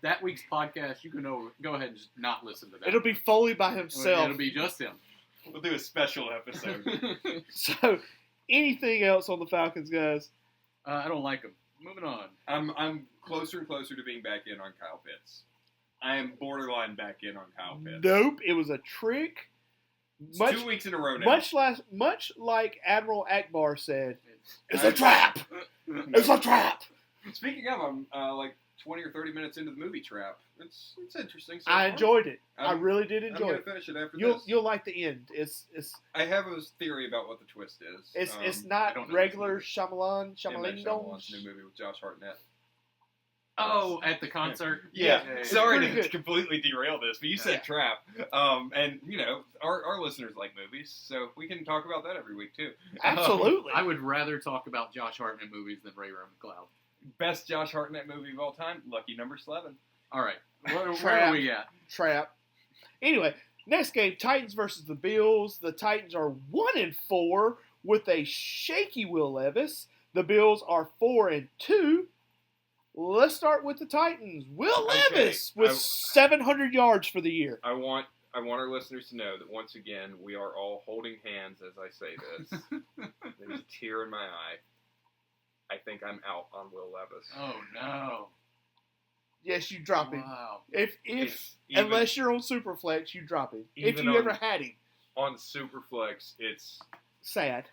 That week's podcast, you can go ahead and just not listen to that. It'll be Foley by himself. It'll be just him. We'll do a special episode. So, anything else on the Falcons, guys? I don't like him. Moving on. I'm closer and closer to being back in on Kyle Pitts. I am borderline back in on Kyle Pitts. Nope, it was a trick. It's 2 weeks in a row now. Much like Admiral Akbar said, it's I- a trap. It's a trap. Speaking of, I'm like 20 or 30 minutes into the movie Trap. It's interesting. So I far. enjoyed it. I I'm- really did I'm enjoy gonna it. finish it after this. You'll like the end. I have a theory about what the twist is. It's I not don't know regular this Shyamalan. M. Night Shyamalan's new movie with Josh Hartnett. Oh, at the concert. Yeah. Sorry Pretty to good. completely derail this, but you said Trap. And, our listeners like movies, so we can talk about that every week, too. Absolutely. I would rather talk about Josh Hartnett movies than Ray Ray McCloud. Best Josh Hartnett movie of all time, Lucky Number 11. All right. Where Trap. are we at? Trap. Anyway, next game, Titans versus the Bills. The Titans are 1-4 with a shaky Will Levis. The Bills are 4-2. Let's start with the Titans. Will Okay, Levis with 700 yards for the year. I want our listeners to know that once again we are all holding hands as I say this. There's a tear in my eye. I think I'm out on Will Levis. Oh, no. Yes, you drop him. Wow. If It's even- unless you're on Superflex, you drop him. If Even you on- ever had him, On Superflex, it's sad.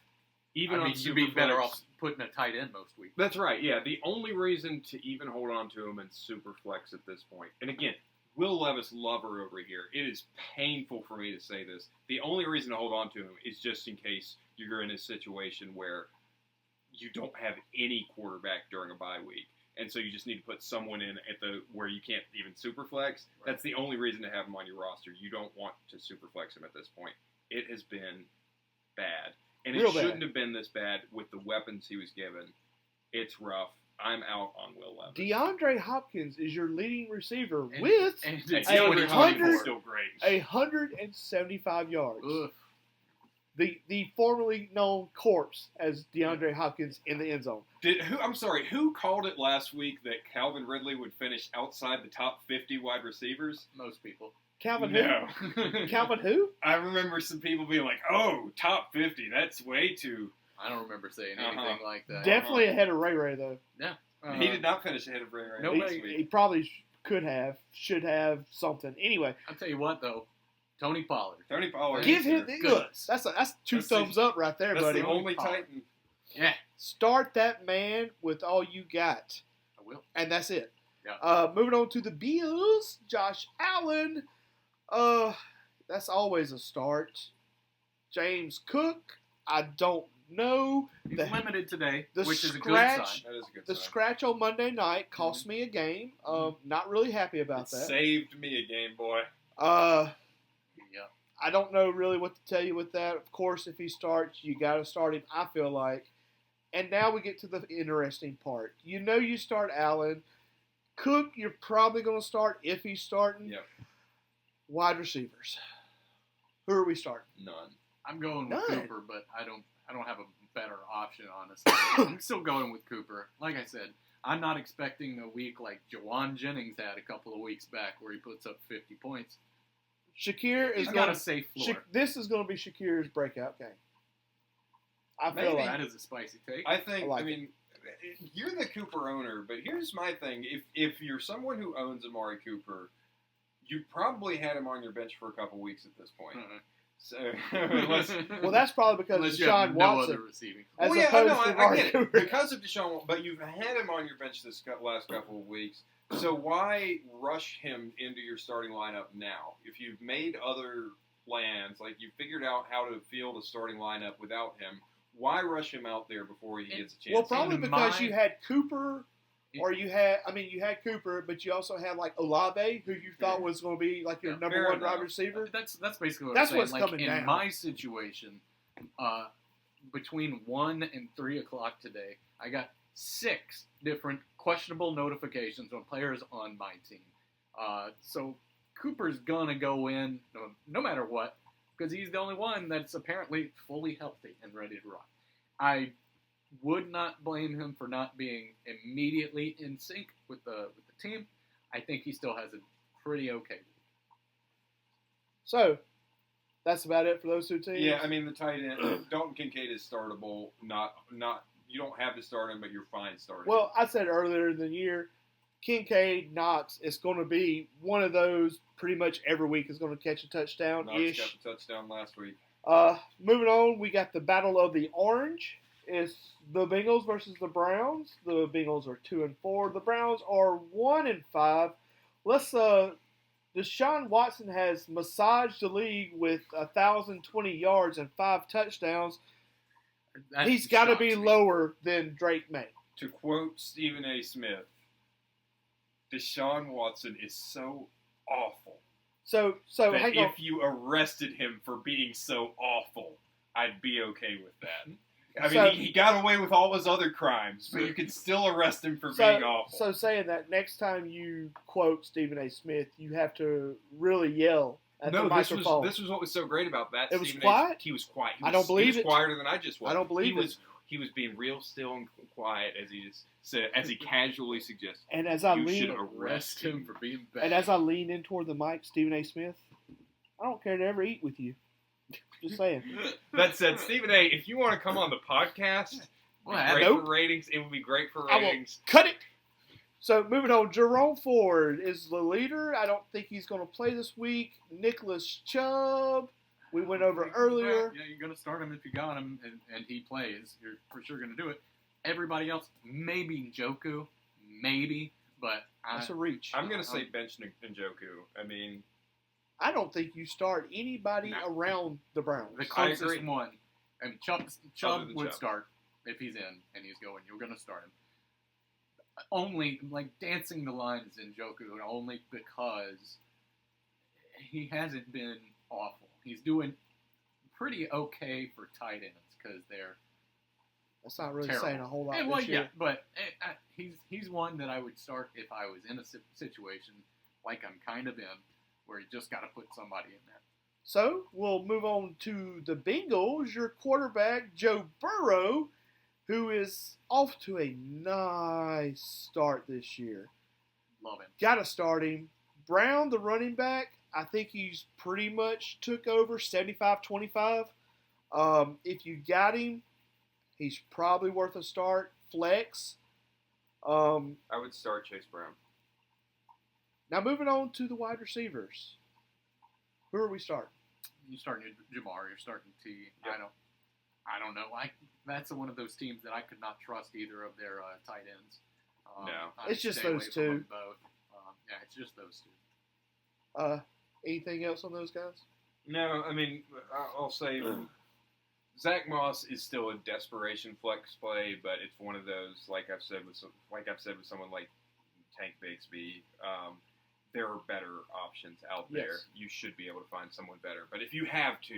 even I mean, on you'd be better Superflex- off putting a tight end most weeks. That's right. Yeah, the only reason to even hold on to him in Superflex at this point, and again, Will Levis lover over here. It is painful for me to say this. The only reason to hold on to him is just in case you're in a situation where you don't have any quarterback during a bye week, and so you just need to put someone in at the where you can't even Superflex. Right. That's the only reason to have him on your roster. You don't want to Superflex him at this point. It has been bad. And Real it bad. shouldn't have been this bad with the weapons he was given. It's rough. I'm out on Will Levis. DeAndre Hopkins is your leading receiver And- with and And it's a 2020 hundred- is still great. 175 yards. Ugh. The formerly known corpse as DeAndre Hopkins in the end zone. Who called it last week that Calvin Ridley would finish outside the top 50 wide receivers? Most people. Calvin No. who? Calvin who? I remember some people being like, "Oh, top 50, that's way too." I don't remember saying Uh-huh. anything like that. Definitely ahead of Ray Ray though. He did not finish ahead of Ray Ray Nobody- this He week. probably should have something. Anyway, I'll tell you what, though. Tony Pollard. Tony Pollard. give is him there. look. That's two That's the- thumbs up right there, That's buddy. the only Pollard. Titan. Yeah, Start that man with all you got, I will. and that's it. Yeah. Moving on to the Bills, Josh Allen. That's always a start. James Cook, I don't know. He's The- limited today, the which is a good scratch- sign. That is a good The sign. scratch on Monday night cost me a game. Not really happy about It that. saved me a game, boy. Yeah. I don't know really what to tell you with that. Of course, if he starts, you got to start him, I feel like. And now we get to the interesting part. You know you start Allen. Cook, you're probably going to start if he's starting. Yep. Wide receivers. Who are we starting? None. I'm going with None. Cooper, but I don't have a better option, honestly. I'm still going with Cooper. Like I said, I'm not expecting a week like Jawan Jennings had a couple of weeks back where he puts up 50 points. Shakir is He's going got a to. safe floor. This is going to be Shakir's breakout game. I feel Maybe. like. That is a spicy take. I think. I like I mean, you're the Cooper owner, but here's my thing: if you're someone who owns Amari Cooper, you probably had him on your bench for a couple weeks at this point. Uh-uh. So unless, Well, that's probably because Unless of you have Deshaun no Watson. other receiving. As well, yeah, opposed no, to I Amari get it Cooper. because of Deshaun, but you've had him on your bench this last couple of weeks. So why rush him into your starting lineup now? If you've made other plans, like you figured out how to field a starting lineup without him, why rush him out there before he gets a chance? Well, probably In because my- you had Cooper, or you had Cooper, but you also had like Olave, who you thought was going to be like your Yeah, number fair one wide enough. receiver. That's basically what That's I'm saying. what's Like, coming in down. my situation, between 1 and 3 o'clock today, I got 6 different questionable notifications on players on my team. So Cooper's gonna go in no matter what, because he's the only one that's apparently fully healthy and ready to run. I would not blame him for not being immediately in sync with the team. I think he still has a pretty okay week. So, that's about it for those two teams? Yeah, I mean, the tight end, Dalton Kincaid is startable. Not you don't have to start him, but you're fine starting Well, him. I said earlier in the year, Kincaid, Knox, it's going to be one of those pretty much every week is going to catch a touchdown-ish. Knox got the touchdown last week. Moving on, we got the Battle of the Orange. It's the Bengals versus the Browns. The Bengals are 2-4. The Browns are 1-5. Deshaun Watson has massaged the league with 1,020 yards and 5 touchdowns. That He's got to shocks be me. lower than Drake May. To quote Stephen A. Smith, Deshaun Watson is so awful So that hang on. if you arrested him for being so awful, I'd be okay with that. I mean, So- he got away with all his other crimes, but you could still arrest him for being awful. So saying that, next time you quote Stephen A. Smith, you have to really yell at the microphone. This was what was so great about that. It was Stephen quiet? He was quiet. I don't believe he it. was quieter than I just was. I don't believe it. He was being real still and quiet as he just said, as he casually suggested. And as I You lean, should Arrest arrest him him. for being bad. and as I lean in toward the mic, Stephen A. Smith, I don't care to ever eat with you. Just saying. That said, Stephen A., if you want to come on the podcast, Well, it'd be great nope. for ratings. It would be great for I will ratings. cut it. So moving on, Jerome Ford is the leader. I don't think he's going to play this week. Nicholas Chubb, we went over earlier. Yeah, you're going to start him if you got him, and he plays. You're for sure going to do it. Everybody else, maybe Njoku, maybe, but That's a reach. I'm going to say bench Njoku. I mean, I don't think you start anybody No. around the Browns. the closest agree. one. And Chubb Other than would Chubb. start if he's in and he's going. You're going to start him. Only, like, dancing the line is Njoku, only because he hasn't been awful. He's doing pretty okay for tight ends because they're That's not really terrible. saying a whole lot well, this yeah, year. but he's one that I would start if I was in a situation like I'm kind of in, where you just got to put somebody in there. So we'll move on to the Bengals. Your quarterback, Joe Burrow, who is off to a nice start this year. Love him. Got to start him. Brown, the running back, I think he's pretty much took over 75-25. If you got him, he's probably worth a start. Flex. I would start Chase Brown. Now moving on to the wide receivers. Who are we starting? You're starting Jamar. You're starting T. Yep. I don't know. That's one of those teams that I could not trust either of their tight ends. No. I It's just stay away those from two. them both. Yeah, it's just those two. Anything else on those guys? No, I mean, I'll say Zach Moss is still a desperation flex play, but it's one of those, like I've said with someone like Tank Bigsby. There are better options out there. Yes. You should be able to find someone better. But if you have to,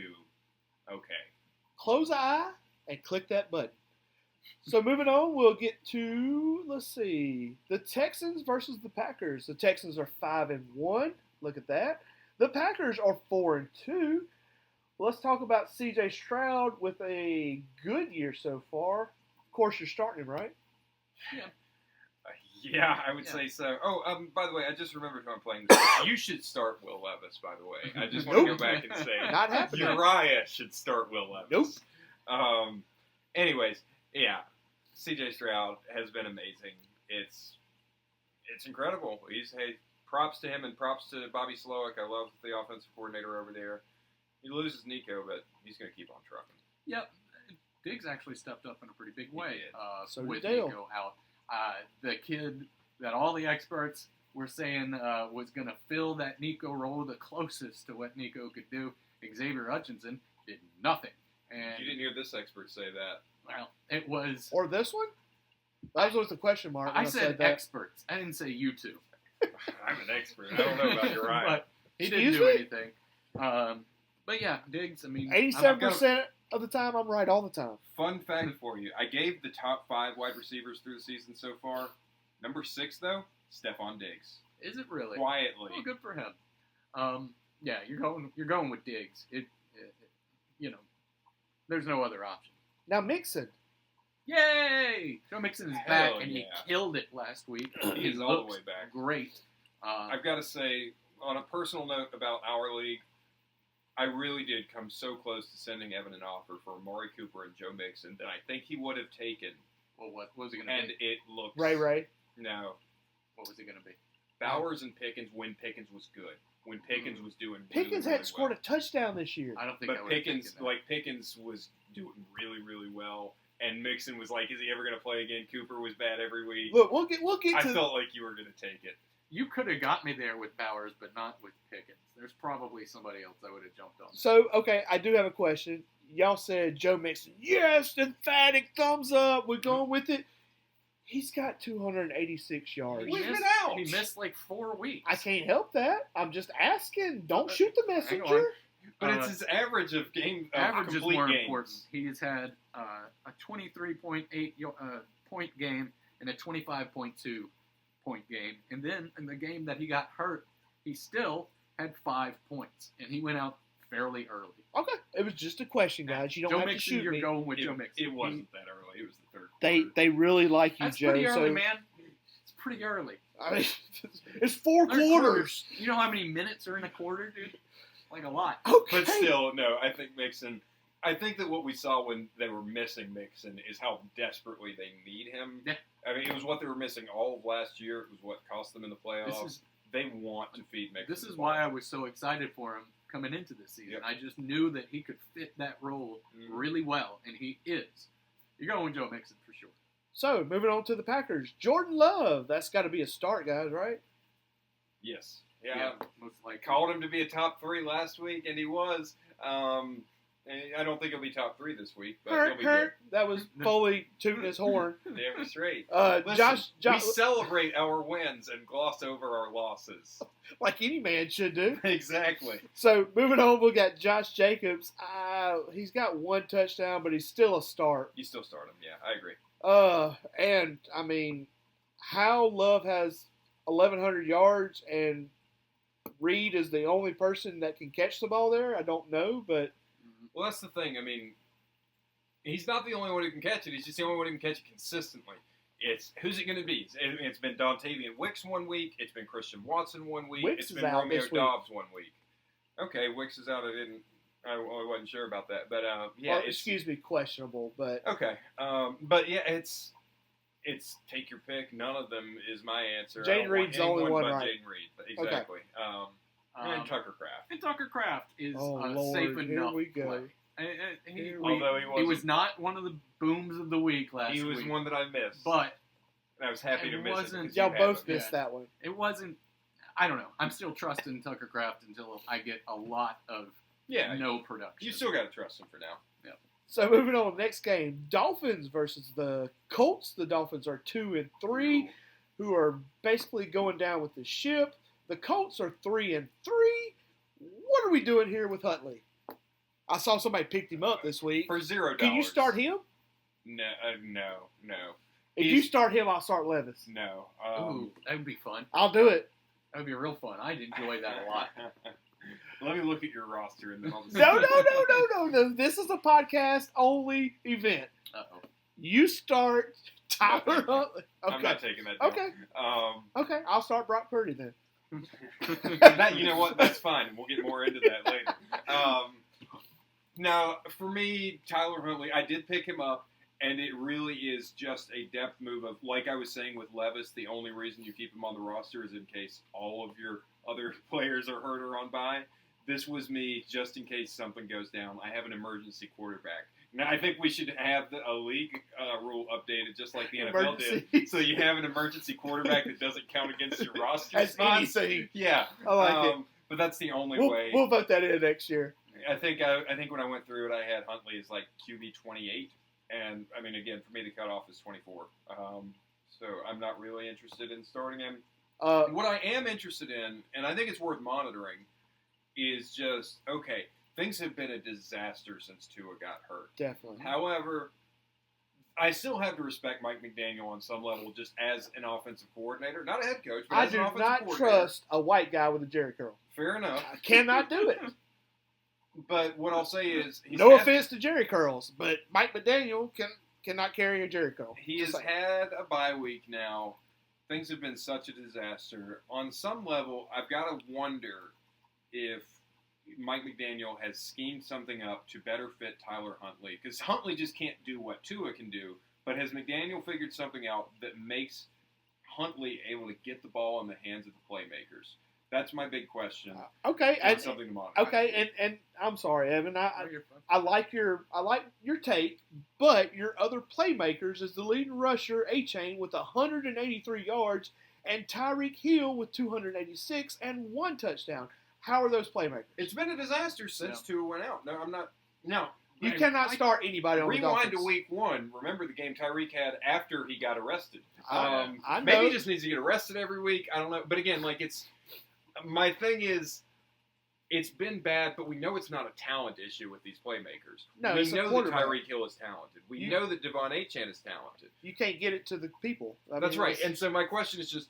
okay. Close the eye and click that button. So moving on, we'll get to, let's see, the Texans versus the Packers. The Texans are 5-1. Look at that. The Packers are 4-2. Let's talk about C.J. Stroud with a good year so far. Of course, you're starting him, right? Yeah, I would Yeah. say so. Oh, by the way, I just remembered who I'm playing this week. You should start Will Levis, by the way. I just want to Nope. go back and say Not happening. Uriah should start Will Levis. Nope. Anyways, yeah, C.J. Stroud has been amazing. It's incredible. Props to him and props to Bobby Slowick. I love the offensive coordinator over there. He loses Nico, but he's going to keep on trucking. Yep. Diggs actually stepped up in a pretty big way did. So did with Dale. Nico out. The kid that all the experts were saying was going to fill that Nico role the closest to what Nico could do, Xavier Hutchinson, did nothing. And You didn't hear this expert say that. well, it was. Or this one? That was with the question mark. when I said that. experts. I didn't say you two. I'm an expert. I don't know about Uriah. But he Excuse didn't do me? anything. But yeah, Diggs. I mean, 87% of the time, I'm right all the time. Fun fact for you. I gave the top 5 wide receivers through the season so far. Number 6, though, Stephon Diggs. Is it really? Quietly. Oh, good for him. Yeah, you're going with Diggs. It there's no other option. Now, Mixon. Yay! Joe Mixon is back, Hell and he yeah. killed it last week. He is all the way back. Great. I've got to say, on a personal note about our league, I really did come so close to sending Evan an offer for Amari Cooper and Joe Mixon that I think he would have taken. Well, what was it going to And be? it looks... Ray. No. What was it going to be? Bowers and Pickens when Pickens was good. When Pickens was doing Pickens really, hadn't really scored well. a touchdown this year. I don't think I But would have Pickens, taken that. Pickens was doing really, really well. And Mixon was like, is he ever going to play again? Cooper was bad every week. Look, we'll get I to. felt like you were going to take it. You could have got me there with Bowers, but not with Pickens. There's probably somebody else I would have jumped on. So, okay, I do have a question. Y'all said Joe Mixon. Yes, emphatic thumbs up. We're going with it. He's got 286 yards. We've been out. He missed like 4 weeks. I can't help that. I'm just asking. Don't shoot the Hang messenger. on. But it's his average of Average is complete more games. important. He has had a 23.8 point game and a 25.2 point game. And then in the game that he got hurt, he still had 5 points. And he went out fairly early. Okay, it was just a question, guys. You don't Joe have Mixon, to shoot you're me. going with Joe Mixon. It wasn't that early. It was the third quarter. They really like you, That's Joe. pretty early, so man. It's pretty early. I mean, it's 4 Third quarters. You know how many minutes are in a quarter, dude? Like a lot. Okay. But still, no, I think Mixon. I think that what we saw when they were missing Mixon is how desperately they need him. Yeah. I mean, it was what they were missing all of last year. It was what cost them in the playoffs. They want to feed Mixon. This is why I was so excited for him coming into this season. Yep. I just knew that he could fit that role really well, and he is. You're going with Joe Mixon for sure. So, moving on to the Packers. Jordan Love. That's got to be a start, guys, right? Yes. Yeah. Most I likely. called him to be a top 3 last week, and he was. And I don't think he'll be top 3 this week, but he'll be good. That was Foley tooting his horn. Damn straight. Listen, Josh, we celebrate our wins and gloss over our losses. like any man should do. Exactly. So, moving on, we got Josh Jacobs. He's got 1 touchdown, but he's still a start. You still start him, yeah, I agree. And, I mean, how Love has 1,100 yards and Reed is the only person that can catch the ball there, I don't know, but... Well, that's the thing. I mean, he's not the only one who can catch it. He's just the only one who can catch it consistently. Who's it going to be? It's been Dontavian Wicks 1 week. It's been Christian Watson 1 week. Wicks it's is been out Romeo this week. Dobbs 1 week. Okay, Wicks is out. I wasn't sure about that, but yeah. Well, excuse me, questionable, but... Okay, but yeah, it's take your pick. None of them is my answer. Jaden Reed's the only one but right. Jaden Reed, exactly. And Tucker Kraft. And Tucker Kraft is Lord, safe here enough we go. play. Although He was not one of the booms of the week last week. He was one that I missed. But and I was happy it to miss wasn't- it. because Y'all you have both him. missed that one. it wasn't. I don't know. I'm still trusting Tucker Kraft until I get a lot of Yeah, no production. you still got to trust him for now. So moving on, next game, Dolphins versus the Colts. The Dolphins are 2-3, who are basically going down with the ship. The Colts are 3-3. What are we doing here with Huntley? I saw somebody picked him up this week. For $0. Can you start him? No, no. If you start him, I'll start Levis. No. Ooh, that would be fun. I'll do it. That would be real fun. I'd enjoy that a lot. Let me look at your roster and then I'll just... No. This is a podcast-only event. Uh-oh. You start Tyler Huntley. I'm not taking that deal. Okay. Okay, I'll start Brock Purdy then. You know what? That's fine. We'll get more into that later. Now, for me, Tyler Huntley, I did pick him up, and it really is just a depth move of, like I was saying with Levis, the only reason you keep him on the roster is in case all of your other players are hurt or on bye. This was me, just in case something goes down. I have an emergency quarterback. Now, I think we should have a league rule updated, just like the NFL did. So you have an emergency quarterback that doesn't count against your roster That's spots. anything. Yeah. I like it. But that's the only way. We'll vote that in next year. I think when I went through it, I had Huntley as like QB 28. And, I mean, again, for me, the cutoff is 24. So I'm not really interested in starting him. What I am interested in, and I think it's worth monitoring, is just, okay, things have been a disaster since Tua got hurt. Definitely. However, I still have to respect Mike McDaniel on some level just as an offensive coordinator. Not a head coach, but I as an do offensive not coordinator. trust a white guy with a jerry curl. Fair enough. I cannot do it. But what I'll say is... No offense to jerry curls, but Mike McDaniel can cannot carry a Jericho. He has had a bye week now. Things have been such a disaster. On some level, I've got to wonder if Mike McDaniel has schemed something up to better fit Tyler Huntley. Because Huntley just can't do what Tua can do. But has McDaniel figured something out that makes Huntley able to get the ball in the hands of the playmakers? That's my big question. Okay, That's something to monitor. Okay, and I'm sorry, Evan. I like your take, but your other playmakers is the leading rusher A-Chain with 183 yards and Tyreek Hill with 286 and 1 touchdown. How are those playmakers? It's been a disaster since Tua went out. No, I'm not. No. You cannot start anybody on the Dolphins. Rewind to week 1. Remember the game Tyreek had after he got arrested. I know. Maybe he just needs to get arrested every week. I don't know. But again, my thing is, it's been bad, but we know it's not a talent issue with these playmakers. No, we it's know a that quarterback. Tyreek Hill is talented. We know that Devon Achane is talented. You can't get it to the people. That's right. And so my question is just,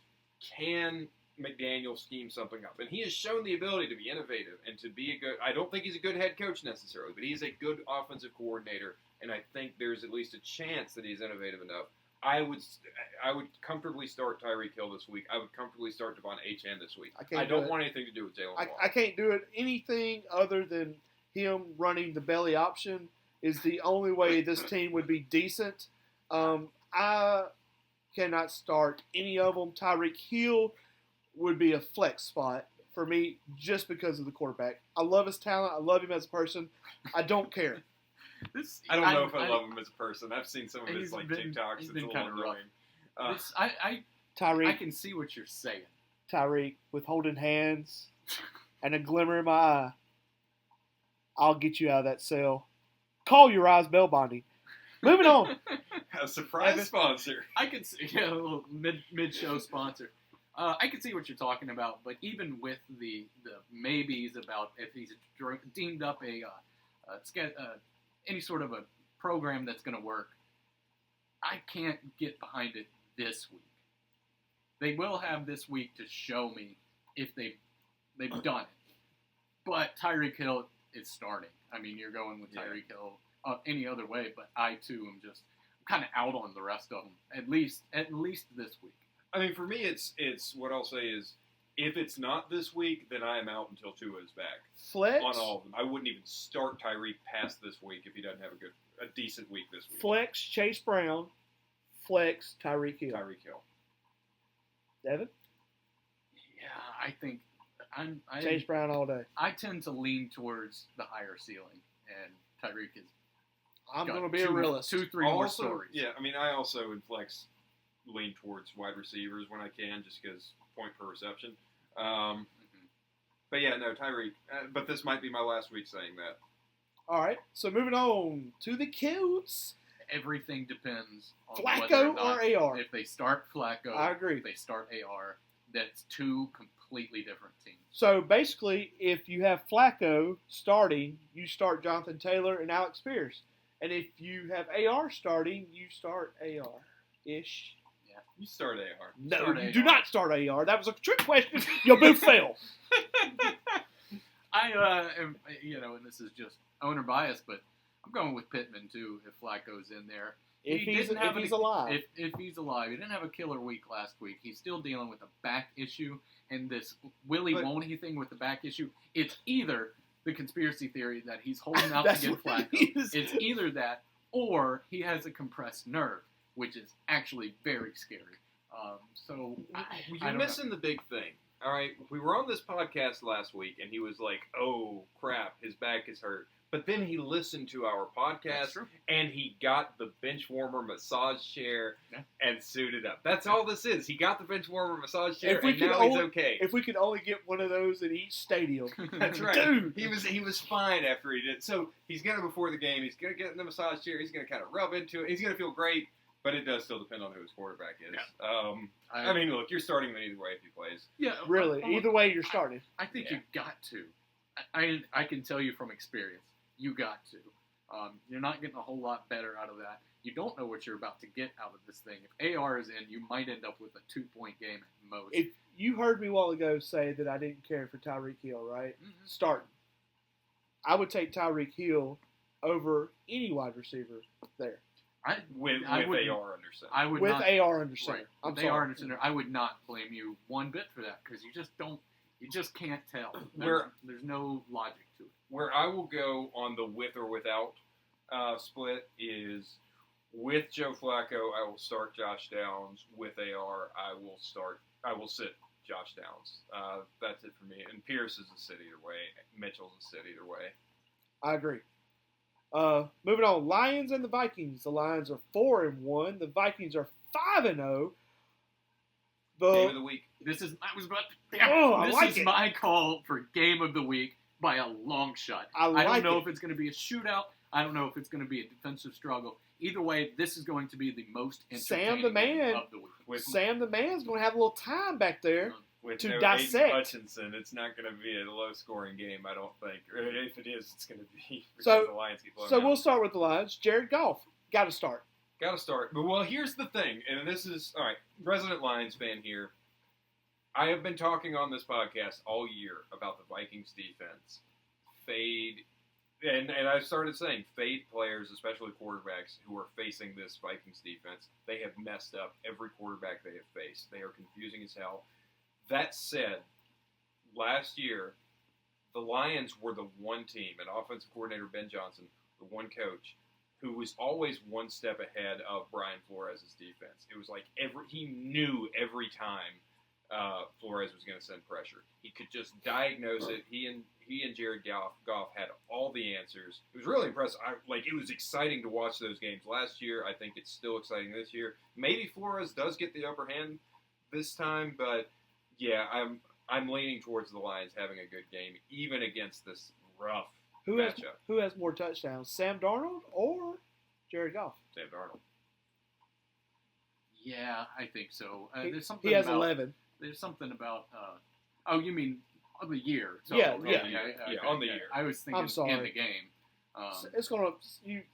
can McDaniel scheme something up? And he has shown the ability to be innovative and to be a good – I don't think he's a good head coach necessarily, but he's a good offensive coordinator, and I think there's at least a chance that he's innovative enough. I would comfortably start Tyreek Hill this week. I would comfortably start Devon Achane this week. I don't want anything to do with Jalen Waddle. I can't do it. Anything other than him running the belly option is the only way this team would be decent. I cannot start any of them. Tyreek Hill would be a flex spot for me just because of the quarterback. I love his talent. I love him as a person. I don't care. I don't know if I love him as a person. I've seen some of his TikToks. It's a little annoying. Tyreek, I can see what you're saying. Tyreek, with holding hands and a glimmer in my eye, I'll get you out of that cell. Call your eyes bell bonding. Moving on. A surprise sponsor. I can see a little mid-show sponsor. I can see what you're talking about, but even with the maybes about if he's deemed up any sort of a program that's going to work, I can't get behind it this week. They will have this week to show me if they've done it. But Tyreek Hill is starting. I mean, you're going with Tyreek Hill any other way, but I too am just kind of out on the rest of them. At least this week. I mean, for me, it's what I'll say is, if it's not this week, then I am out until Tua is back. Flex on all of them. I wouldn't even start Tyreek past this week if he doesn't have a decent week this week. Flex Chase Brown. Flex Tyreek Hill. Devin? Yeah, I think Chase Brown all day. I tend to lean towards the higher ceiling, and Tyreek is. I'm going to be a realist. 2-3 more stories. Yeah, I mean, I also would flex lean towards wide receivers when I can, just because point per reception. But yeah, no, Tyreek. But this might be my last week saying that. All right, so moving on to the Kills. Everything depends on Flacco whether or AR. If they start Flacco, I agree. If they start AR, that's two completely different teams. So basically, if you have Flacco starting, you start Jonathan Taylor and Alex Pierce. And if you have AR starting, you start AR-ish. Yeah, you start AR. No, you do not start AR. That was a trick question. You'll both fail. I am, and this is just owner bias, but I'm going with Pittman too. If Flacco's in there, if he's alive, if he's alive, he didn't have a killer week last week. He's still dealing with a back issue, and this won't he thing with the back issue. It's either the conspiracy theory that he's holding out to get Flacco. It's either that, or he has a compressed nerve, which is actually very scary. You're missing the big thing. All right, we were on this podcast last week, and he was like, "Oh crap, his back is hurt." But then he listened to our podcast, and he got the bench warmer massage chair and suited up. That's all this is. He got the bench warmer massage chair, and now he's okay. If we could only get one of those in each stadium. That's right. Dude. He was fine after he did. So he's going to, before the game, he's going to get in the massage chair. He's going to kind of rub into it. He's going to feel great, but it does still depend on who his quarterback is. Yeah. I mean, look, you're starting him either way if he plays. Yeah, really. Either way, you're starting. I think you've got to. I can tell you from experience. You got to. You're not getting a whole lot better out of that. You don't know what you're about to get out of this thing. If AR is in, you might end up with a 2-point game at most. If you heard me a while ago say that I didn't care for Tyreek Hill, right? Mm-hmm. Starting. I would take Tyreek Hill over any wide receiver there. with I AR wouldn't- under center. I would with not. AR under center. Right. I'm With sorry. AR under center, I would not blame you one bit for that because you just can't tell. There's no logic to it. Where I will go on the with or without split is with Joe Flacco, I will start Josh Downs. With AR, I will sit Josh Downs. That's it for me. And Pierce is a sit either way. Mitchell's a sit either way. I agree. Moving on, Lions and the Vikings. The Lions are 4-1. The Vikings are 5-0. Game of the week. This is my call for game of the week by a long shot. I don't know if it's going to be a shootout. I don't know if it's going to be a defensive struggle. Either way, this is going to be the most entertaining game of the week. Sam the man's going to have a little time back there. With to no dissect. Aiden Hutchinson, it's not going to be a low-scoring game, I don't think. Or if it is, it's going to be because the Lions keep blowing out. We'll start with the Lions. Jared Goff, got to start. Got to start. But, well, here's the thing, and this is, all right, resident Lions fan here. I have been talking on this podcast all year about the Vikings defense. Fade, and I started saying fade players, especially quarterbacks, who are facing this Vikings defense. They have messed up every quarterback they have faced. They are confusing as hell. That said, last year, the Lions were the one team, and offensive coordinator Ben Johnson, the one coach, who was always one step ahead of Brian Flores' defense. It was like he knew every time Flores was going to send pressure. He could just diagnose it. He and Jared Goff had all the answers. It was really impressive. It was exciting to watch those games last year. I think it's still exciting this year. Maybe Flores does get the upper hand this time, but yeah, I'm leaning towards the Lions having a good game, even against this rough matchup. Who has more touchdowns, Sam Darnold or Jared Goff? Sam Darnold. Yeah, I think so. There's something He has about, 11. There's something about. Oh, you mean on the year? So, Yeah, okay, yeah. On the year. I was thinking I'm sorry. in the game. It's gonna.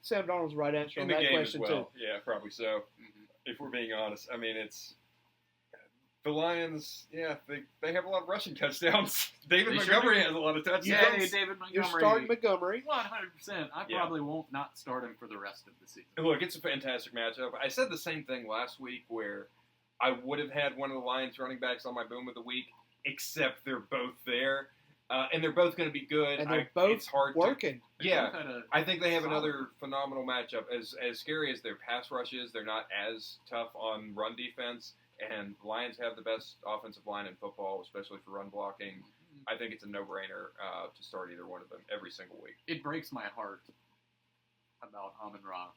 Sam Darnold's the right answer In on the that game as question well. too. Yeah, probably so. Mhm. If we're being honest, I mean it's the Lions. Yeah, they have a lot of rushing touchdowns. David They Montgomery sure do. has a lot of touchdowns. Yeah, David You're Montgomery. starting Montgomery. 100%. I Yeah. probably won't not start him for the rest of the season. Look, it's a fantastic matchup. I said the same thing last week where I would have had one of the Lions running backs on my boom of the week, except they're both there, and they're both going to be good. And they're both it's hard working. Yeah, I think they have solid. another phenomenal matchup. As scary as their pass rush is, they're not as tough on run defense. And Lions have the best offensive line in football, especially for run blocking. I think it's a no-brainer to start either one of them every single week. It breaks my heart about Amon-Ra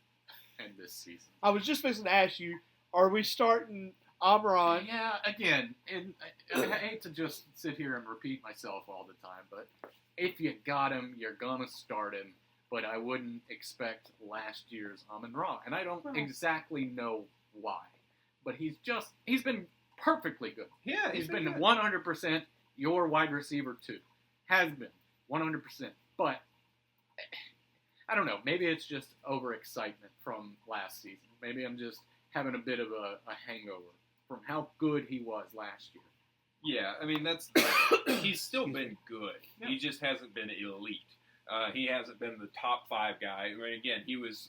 and this season. I was just fixing to ask you: are we starting Amon? Yeah, again, and I hate to just sit here and repeat myself all the time, but if you got him, you're gonna start him. But I wouldn't expect last year's Amon-Ra, and I don't exactly know why. But he's been perfectly good. Yeah, He's been good. 100% your wide receiver too. Has been 100%. But I don't know. Maybe it's just overexcitement from last season. Maybe I'm just having a bit of a hangover from how good he was last year. Yeah, I mean he's still been good. Yeah. He just hasn't been elite. He hasn't been the top 5 guy. I mean, again, he was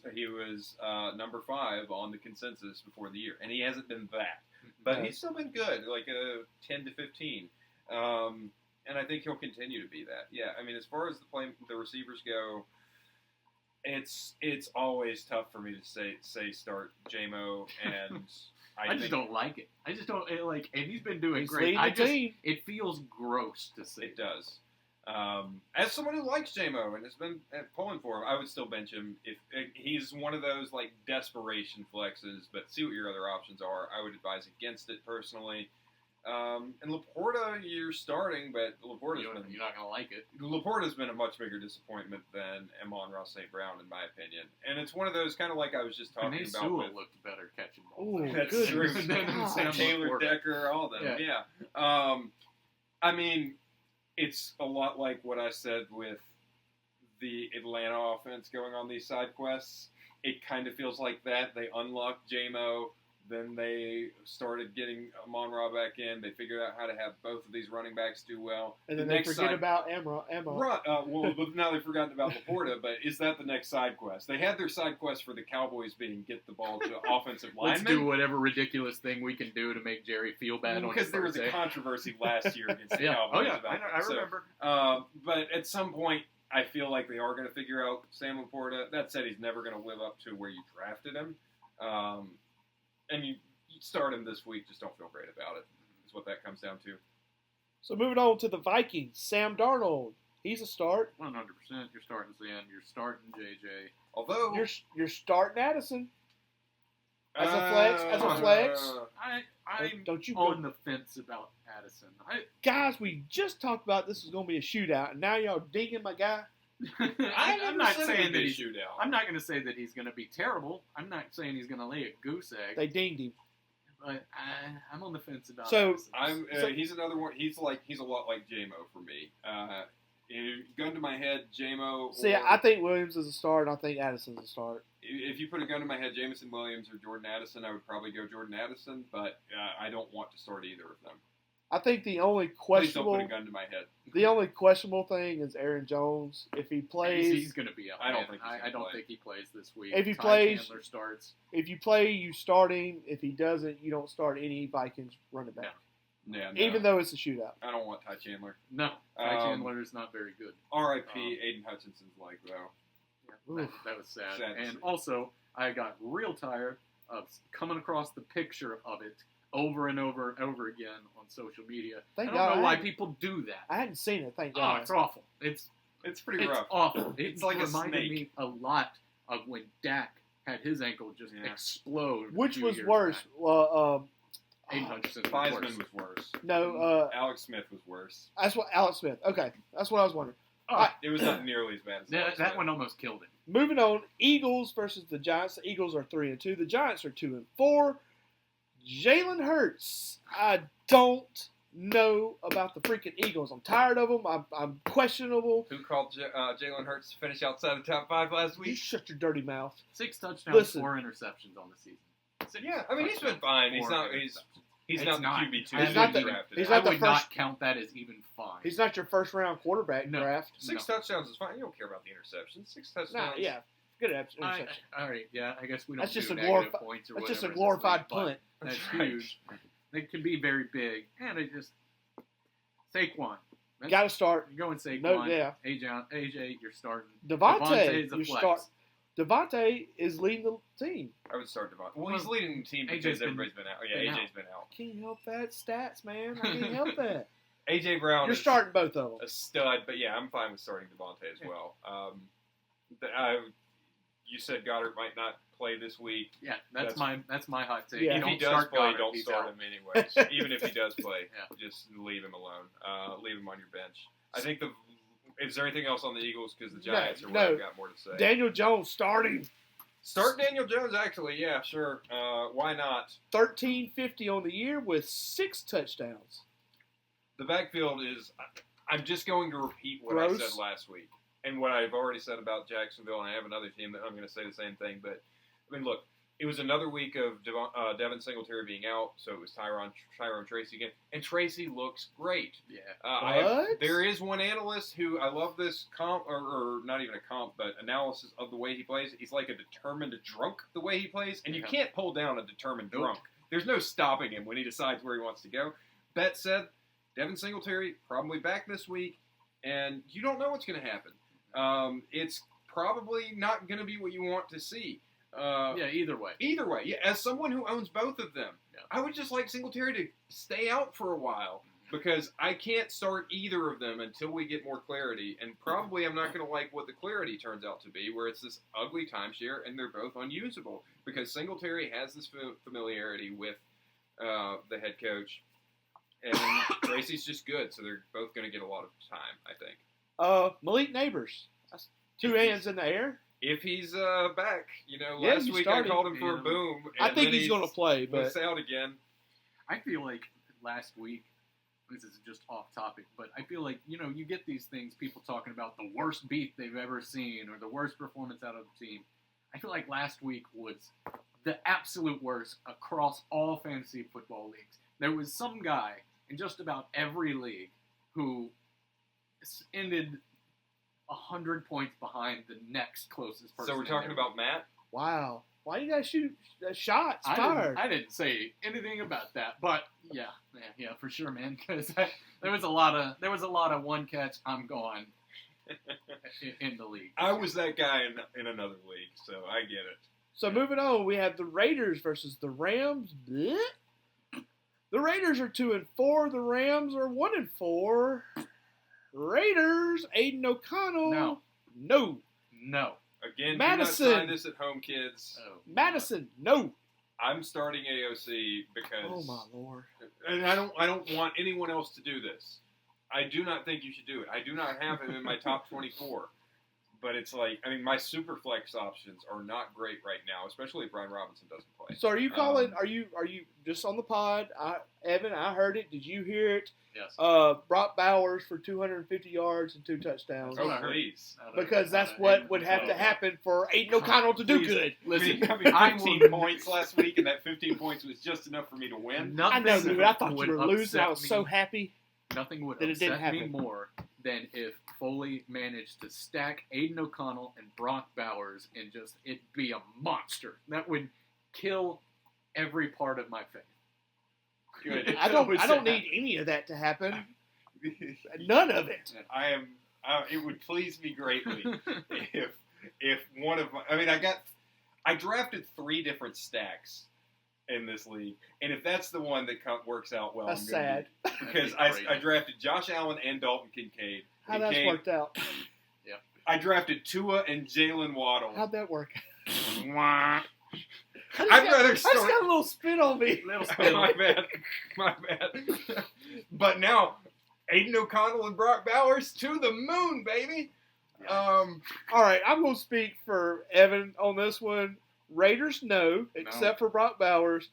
number 5 on the consensus before the year, and he hasn't been that. But he's still been good, like a 10 to 15, and I think he'll continue to be that. Yeah, I mean, as far as the receivers go, it's always tough for me to say start JMO, and I just don't like it. I just don't like. And he's been doing He's great. leading the team. It feels gross to say. It does. As someone who likes JMO and has been pulling for him, I would still bench him if he's one of those like desperation flexes. But see what your other options are. I would advise against it personally. And Laporta, you're starting, but Laporta's You're not gonna like it. Laporta's been a much bigger disappointment than Amon-Ra St. Brown, in my opinion. And it's one of those kind of like I was just talking Panay about. Sewell looked better catching balls. Ooh, That's good true. God. Sam Taylor Laporta. Decker, all of them. Yeah. I mean, it's a lot like what I said with the Atlanta offense going on these side quests. It kind of feels like that. They unlock JMO, Then they started getting Amon-Ra back in. They figured out how to have both of these running backs do well. And then they forget about Emma. Right. Well, but now they've forgotten about Laporta. But is that the next side quest? They had their side quest for the Cowboys being get the ball to offensive linemen. Let's do whatever ridiculous thing we can do to make Jerry feel bad on his because there was birthday. a controversy last year against the Yeah. Cowboys. Oh yeah, about I that. remember. But at some point, I feel like they are going to figure out Sam Laporta. That said, he's never going to live up to where you drafted him. And you start him this week, just don't feel great about it, is what that comes down to. So moving on to the Vikings, Sam Darnold. He's a start. 100%. You're starting Sam. You're starting JJ. Although you're starting Addison as a flex. I'm Don't you on the fence about Addison. guys? We just talked about this was going to be a shootout, and now y'all dinging my guy. I'm not saying that he's. shootout. I'm not going to say that he's going to be terrible. I'm not saying he's going to lay a goose egg. They dinged him. But I'm on the fence about. So Addison. He's another one. He's a lot like JMO for me. Gun to my head, JMO. See, I think Williams is a start, and I think Addison's a start. If you put a gun to my head, Jameson Williams or Jordan Addison, I would probably go Jordan Addison, but I don't want to start either of them. I think the only Please don't questionable, put a gun to my head. the only questionable thing is Aaron Jones. If he plays, he's going to be out. I don't think he's I gonna don't play. think he plays this week. If he Ty plays- Chandler starts. if you play, you start him. If he doesn't, you don't start any Vikings running back. Yeah, no, Even though it's a shootout. I don't want Ty Chandler. No, Ty Chandler is not very good. R.I.P. Aiden Hutchinson's leg though. Yeah, Oof. that was sad. Sad to And see. also, I got real tired of coming across the picture of it over and over and over again on social media. Thank I don't God know I why hadn't- people do that. I hadn't seen it. Thank Oh, God. it's awful. It's Pretty rough. awful. It's It like a reminded snake. me a lot of when Dak had his ankle just Yeah. explode. a Which few was years worse? back. Aiden Hutchinson was Theismann worse. was worse. No, Alex Smith was worse. that's what Alex Smith. Okay, that's what I was wondering. It was not nearly as bad as That, Alex that Smith. one almost killed him. Moving on, Eagles versus the Giants. The Eagles are 3-2. The Giants are 2-4. Jalen Hurts. I don't know about the freaking Eagles. I'm tired of them. I'm questionable. Who called Jalen Hurts to finish outside the top 5 last You week? shut your dirty mouth. 6 touchdowns, Listen. 4 interceptions on the season. 6 Yeah, I mean, he's been fine. He's 4 not. interceptions. He's It's not the not. QB2 He's that not we the- drafted. he's I not the would first- not count that as even fine. He's not your first round quarterback No. draft. 6 touchdowns is fine. You don't care about the interceptions. 6 touchdowns. Nah, yeah, good interception. All right, yeah, I guess we don't That's do just a negative glorifi- points or That's whatever. just a in this glorified league, but punt. That's right. huge. They can be very big, and it just Saquon. That's- Got to start. You're going Saquon. No, yeah. AJ, you're starting. Devontae, Devontae's a you flex. start. Devontae is leading the team. I would start Devontae. Well, he's leading the team because AJ's been- everybody's been out. Yeah, been AJ's been out. Can't help that. Stats, man. I can't help that. AJ Brown You're is starting both of them. a stud, but yeah, I'm fine with starting Devontae as well. You said Goddard might not play this week. Yeah, that's my hot take. Yeah. You If don't he does start play, Goddard, don't he's start out. him anyways. Even if he does play, Yeah. just leave him alone. Leave him on your bench. I think is there anything else on the Eagles? Because the Giants are where I've got more to say. Daniel Jones starting Start Daniel Jones, actually. Yeah, sure. Why not? 1350 on the year with 6 touchdowns. The backfield is. I'm just going to repeat what I Gross. said last week and what I've already said about Jacksonville, and I have another team that I'm going to say the same thing. But I mean, look, it was another week of Devin Singletary being out, so it was Tyrone Tracy again, and Tracy looks great. Yeah. What? There is one analyst who I love this comp, or not even a comp, but analysis of the way he plays. He's like a determined drunk the way he plays, and you Yeah. can't pull down a determined Nope. drunk. There's no stopping him when he decides where he wants to go. That said, Devin Singletary probably back this week, and you don't know what's going to happen. It's probably not going to be what you want to see. Yeah, either way. Either way, yeah, as someone who owns both of them, Yeah. I would just like Singletary to stay out for a while because I can't start either of them until we get more clarity. And probably I'm not going to like what the clarity turns out to be, where it's this ugly timeshare and they're both unusable because Singletary has this familiarity with the head coach, and Tracy's just good, so they're both going to get a lot of time, I think. Malik Neighbors. That's 2 hands in the air. If he's back, Yeah, last he week started. I called him for Yeah. a boom. I and think then he's going to play, was but out again. I feel like last week, this is just off topic, but I feel like, you get these things, people talking about the worst beat they've ever seen or the worst performance out of the team. I feel like last week was the absolute worst across all fantasy football leagues. There was some guy in just about every league who ended 100 points behind the next closest person. So we're talking about Matt? Wow. Why you guys shoot shots fired? I didn't say anything about that, but yeah, for sure, man. Because there was a lot of one catch. I'm gone in the league. I was that guy in another league, so I get it. So moving on, we have the Raiders versus the Rams. Blech. The Raiders are 2-4. The Rams are 1-4. Raiders, Aiden O'Connell. No. Again, Madison. do not sign this at home, kids. Oh, Madison, no. I'm starting AOC because. Oh my Lord. And I don't want anyone else to do this. I do not think you should do it. I do not have him in my top 24. But it's like, I mean, my super flex options are not great right now, especially if Brian Robinson doesn't play. So are you calling? Are you just on the pod? Evan, I heard it. Did you hear it? Yes. Brock Bowers for 250 yards and 2 touchdowns. Oh, please. Because that's what would have to happen for Aiden O'Connell to do good. Listen, I mean 15 points last week, and that 15 points was just enough for me to win. I know, dude. I thought would you were losing. I upset was me. so happy. Nothing would that it didn't upset me happen. more than if Foley managed to stack Aiden O'Connell and Brock Bowers and just it be a monster. That would kill every part of my faith. Good. I don't need any of that to happen. None of it. I am. It would please me greatly if one of my. I mean, I drafted 3 different stacks in this league, and if that's the one that works out well, That's I'm gonna sad. because I drafted Josh Allen and Dalton Kincaid. How that's worked out? I drafted Tua and Jalen Waddle. How'd that work? I'd rather I just start. got a little spit on me. My bad. But now, Aiden O'Connell and Brock Bowers to the moon, baby. All right, I'm going to speak for Evan on this one. Raiders, no, except for Brock Bowers.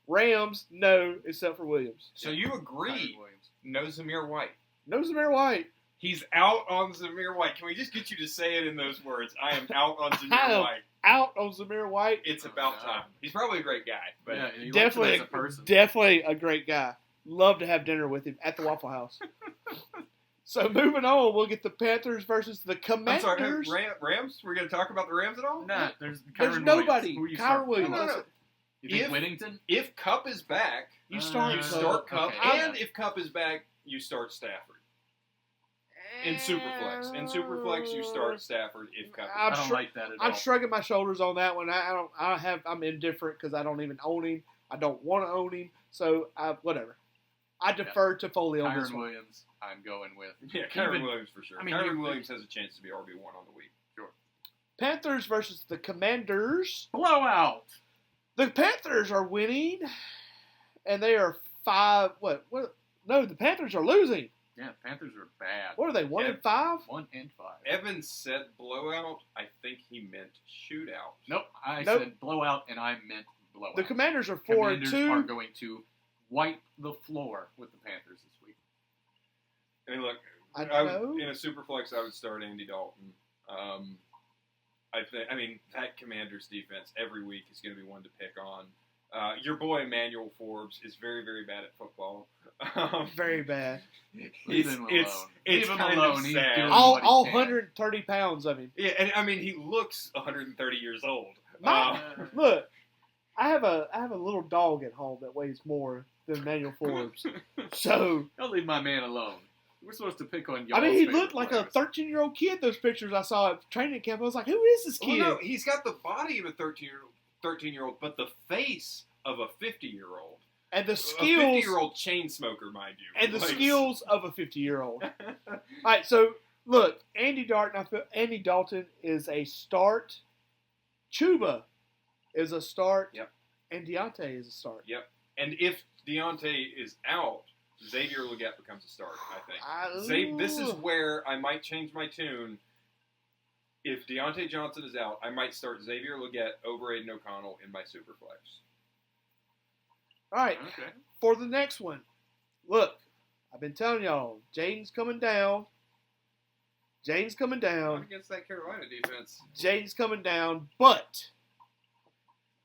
Rams, no, except for Williams. So you agree? No Zamir White. No Zamir White. He's out on Zamir White. Can we just get you to say it in those words? I am out on Zamir White. Out on Zamir White. It's about time. He's probably a great guy, but definitely a great guy. Love to have dinner with him at the Waffle House. So moving on, we'll get the Panthers versus the Commanders. I'm sorry, Rams? We're going to talk about the Rams at all? Nah, there's nobody. Kyron Williams. No. You think Whittington? If Kupp is back, you start Kupp, okay. and if Kupp is back, you start Stafford. In Superflex. In Superflex, you start Stafford if Kupp is back. I don't like that at all. I'm shrugging my shoulders on that one. I'm indifferent because I don't even own him. I don't want to own him. So whatever. I defer to Foley on this Kyron one. Williams, I'm going with. Yeah, Kyron Williams for sure. I mean, Kyron Williams has a chance to be RB1 on the week. Sure. Panthers versus the Commanders. Blowout. The Panthers are winning, and they are 5. What? No, the Panthers are losing. Yeah, Panthers are bad. What are they? 1-5. 1-5. Evans said blowout. I think he meant shootout. Nope, I said blowout, and I meant blowout. The Commanders are 4-2. Commanders are going to wipe the floor with the Panthers this week. I mean, look, in a Superflex, I would start Andy Dalton. I mean, that Commanders defense every week is going to be one to pick on. Your boy Emmanuel Forbes is very, very bad at football. Very bad. Leave him alone. It's kind of sad. All 130 pounds of him. Yeah, and I mean, he looks 130 years old. Look, I have a little dog at home that weighs more than Emmanuel Forbes. So don't leave my man alone. We're supposed to pick on you. I mean, he looked like a 13-year-old kid. Those pictures I saw at training camp, I was like, "Who is this kid?" Well, no, he's got the body of a 13-year-old, but the face of a 50-year-old. And the skills. A 50-year-old chain smoker, mind you. And the skills of a 50-year-old. All right, so look, Andy Dalton is a start. Chuba is a start. Yep. And Deontay is a start. Yep. And if Deontay is out, Xavier Legette becomes a start, I think. This is where I might change my tune. If Deontay Johnson is out, I might start Xavier Legette over Aiden O'Connell in my Superflex. All right. Okay. For the next one, look, I've been telling y'all, Jaden's coming down. Jaden's coming Not down. against that Carolina defense. Jaden's coming down, but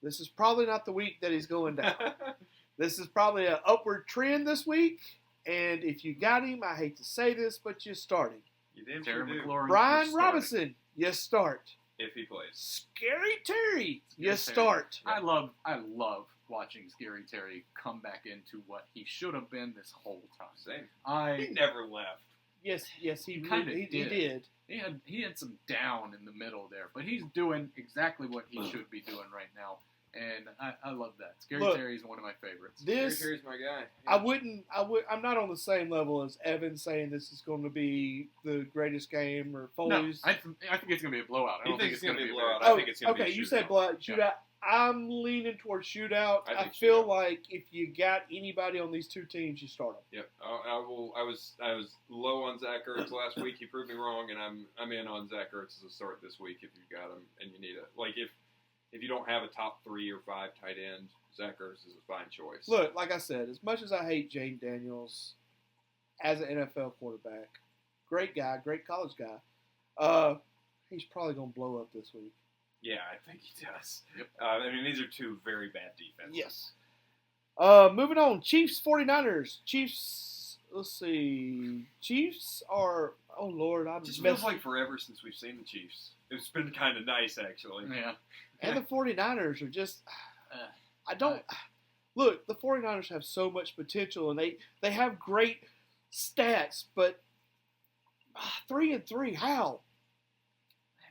this is probably not the week that he's going down. This is probably an upward trend this week, and if you got him, I hate to say this, but you start him. You damn Terry sure do. McLaurin. Brian you're starting. Robinson, you start. If he plays. Scary Terry, you Terry. start. I love watching Scary Terry come back into what he should have been this whole time. Same. He never left. Yes, he Kinda he did. did. He had some down in the middle there, but he's doing exactly what he should be doing right now, and I love that. Scary Look, Terry is one of my favorites. This Terry's my guy. I'm not on the same level as Evan saying this is going to be the greatest game or No, Foley's. I think it's going to be a blowout. I don't think it's going to be a blowout. blowout. I think it's gonna be a okay. You shootout. said shootout. I'm leaning towards shootout. I I think feel shootout. like if you got anybody on these two teams, you start them. Yep. I was low on Zach Ertz last week. He proved me wrong, and I'm in on Zach Ertz as a start this week if you've got him and you need it. Like if you don't have a top 3 or 5 tight end, Zach Ertz is a fine choice. Look, like I said, as much as I hate Jane Daniels as an NFL quarterback, great guy, great college guy, he's probably going to blow up this week. Yeah, I think he does. Yep. I mean, these are two very bad defenses. Yes. Moving on, Chiefs 49ers. Chiefs, let's see. Chiefs are, oh Lord, I'm It just messing. feels like forever since we've seen the Chiefs. It's been kind of nice, actually. Yeah. And the 49ers are just, Uh, I don't, look, the 49ers have so much potential and they have great stats, but 3-3, how?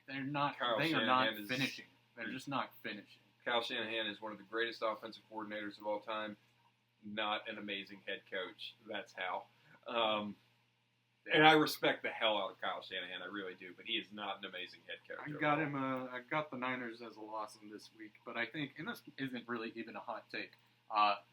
They're not. Kyle They are not Shanahan is- finishing. They're just not finishing. Kyle Shanahan is one of the greatest offensive coordinators of all time. Not an amazing head coach. That's how. And I respect the hell out of Kyle Shanahan. I really do. But he is not an amazing head coach. I got him. I got the Niners as a loss in this week, but I think, and this isn't really even a hot take.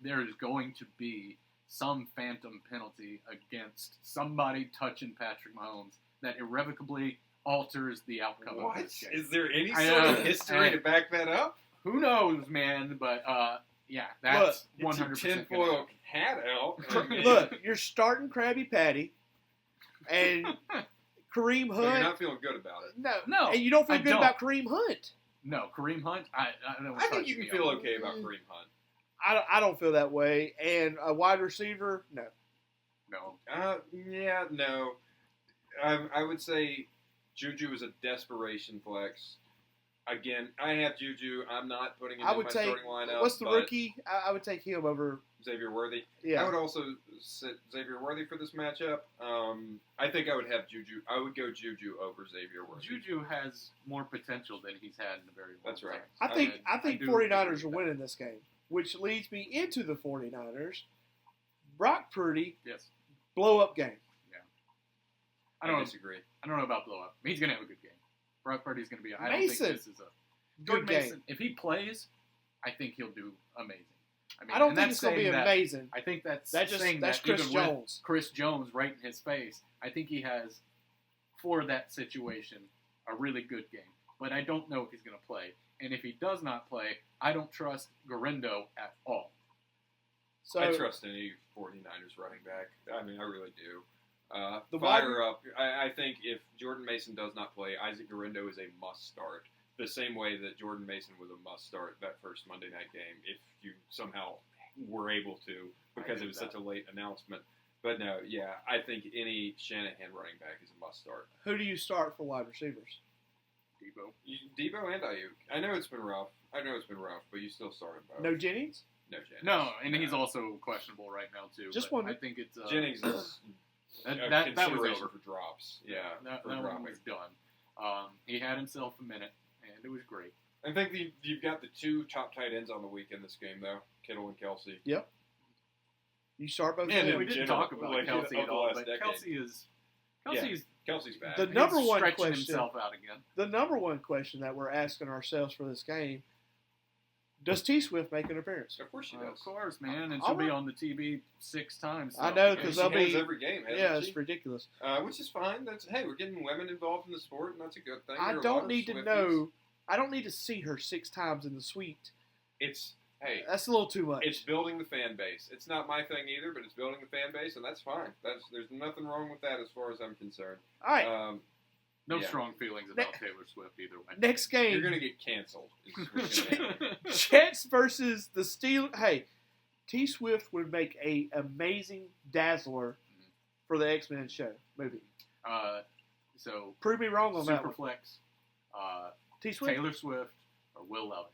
There is going to be some phantom penalty against somebody touching Patrick Mahomes that irrevocably alters the outcome of What? this game. Is there any I sort know. of history to back that up? Who knows, man? But yeah, that's It's a 100% tinfoil hat out. Look, you're starting Krabby Patty and Kareem But you're Hunt. not feeling good about it. No, And you don't feel I good don't. about Kareem Hunt. No, Kareem Hunt. I don't. I think you can feel okay about Kareem Hunt. I don't feel that way. And a wide receiver, no. No, Yeah, no. I would say Juju is a desperation flex. Again, I have Juju. I'm not putting him I in would my take, starting lineup. what's the but rookie? I would take him over, Xavier Worthy. yeah. I would also sit Xavier Worthy for this matchup. I think I would have Juju. I would go Juju over Xavier Worthy. Juju has more potential than he's had in a very long That's right. time. I think do 49ers agree are with winning this game, which leads me into the 49ers. Brock Purdy, that. Yes, blow up game. I don't. disagree. I don't know about blow up. He's gonna have a good game. Brock Purdy's gonna be. I don't Mason. think this is a Good game. Mason. If he plays, I think he'll do amazing. I don't and think that's it's going to be saying that- amazing. I think that's That's saying Chris that even with Jones. Chris Jones right in his face, I think he has, for that situation, a really good game. But I don't know if he's going to play. And if he does not play, I don't trust Garindo at all. So I trust any 49ers running back. I mean, I really do. The Fire up. I think if Jordan Mason does not play, Isaac Garindo is a must start. The same way that Jordan Mason was a must start that first Monday night game, if you somehow were able to, because it was such a late announcement. But no, yeah, I think any Shanahan running back is a must start. who do you start for wide receivers? Debo. Debo and Ayuk. I know it's been rough, but you still start them both. No Jennings? No Jennings. No, and he's also questionable right now too. Just but one. I think it's Jennings is a that was consideration over. for drops. Yeah, That for one dropping. was done. He had himself a minute, and it was great. I think you've got the two top tight ends on the week in this game, though, Kittle and Kelsey. You start both Man, of And them. we didn't general, talk about like, Kelsey of at the all, last but decade. Kelsey's Kelsey's back. The he's number one stretching question- himself out again. The number one question that we're asking ourselves for this game, does T Swift make an appearance? Of course she Of does. course, man, and All she'll be right. on the TV 6 times. I throughout know, the 'cause game. they'll She has be- every game, hasn't Yeah, she? it's ridiculous. Which is fine. That's hey, we're getting women involved in the sport, and that's a good thing. I There are a lot don't of need to Swifties. know. I don't need to see her 6 times in the suite. It's hey, That's a little too much. it's building the fan base. It's not my thing either, but it's building the fan base, and that's fine. There's nothing wrong with that as far as I'm concerned. All right. No Yeah. strong feelings about Taylor Swift either way. Next game, You're gonna get canceled. is what's gonna happen. Jets versus the Steelers. Hey, T Swift would make a amazing Dazzler for the X-Men movie. So Prove me wrong on that one. Superflex, T Swift. Taylor Swift, or Will Levis.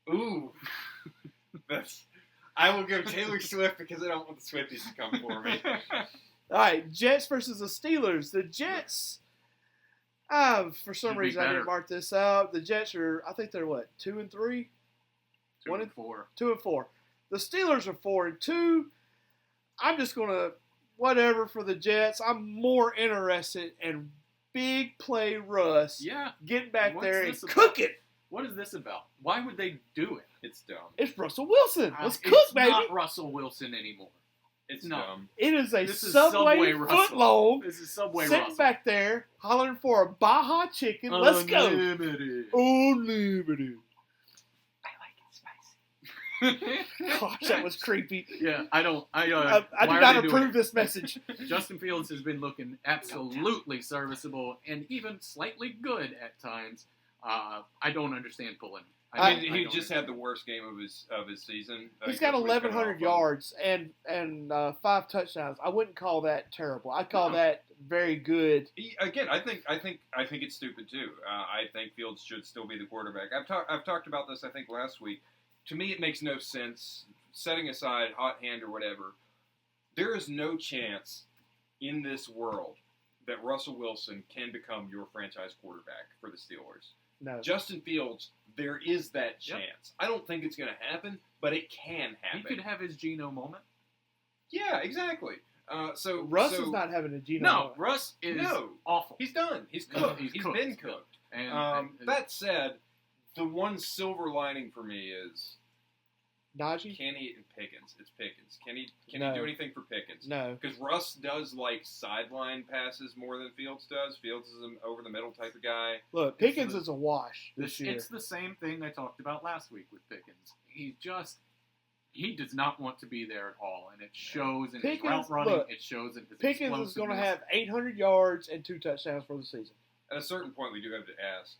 Ooh, I will go Taylor Swift because I don't want the Swifties to come for me. All right, Jets versus the Steelers. The Jets. For some Should be reason I better. didn't mark this out. The Jets are. I think they're what 2-3, 2-4. 2-4. The Steelers are 4-2. I'm just gonna whatever for the Jets. I'm more interested in big play Russ Yeah. getting back What's there and this about? cooking. What is this about? Why would they do it? It's dumb. It's Russell Wilson. Let's cook, it's baby. not Russell Wilson anymore. It's No. dumb. It is a This is Subway, Subway foot Russell. long. This is Subway Sitting Russell. back there hollering for a Baja chicken. Let's go. Unlimited. Unlimited. I like it spicy. Gosh, that was creepy. Yeah, I do I do why are not they doing approve it? this message. Justin Fields has been looking absolutely serviceable and even slightly good at times. I don't understand pulling. I don't- mean, I he don't just understand. had the worst game of his season. I He's think got that's what he's coming 1,100 off of. yards and 5 touchdowns. I wouldn't call that terrible. I call No. that very good. Again, I think it's stupid too. I think Fields should still be the quarterback. I've talked about this I think last week. To me, it makes no sense. Setting aside hot hand or whatever, there is no chance in this world that Russell Wilson can become your franchise quarterback for the Steelers. No. Justin Fields, there is that Yep. chance. I don't think it's going to happen, but it can happen. He could have his Geno moment. Yeah, exactly. So Russ so, is not having a Geno. No, Russ is No. awful. He's done. He's No, cooked. he's He's cooked. been cooked. And That said, the one silver lining for me is Najee? can he Pickens? It's Pickens. Can he No. do anything for Pickens? No. Because Russ does like sideline passes more than Fields does. Fields is an over the middle type of guy. Look, It's Pickens the- is a wash this year. It's the same thing I talked about last week with Pickens. He does not want to be there at all, and it shows in his Pickens- route running. look, It shows in his Pickens is going to explosiveness. have 800 yards and 2 touchdowns for the season. At a certain point, we do have to ask: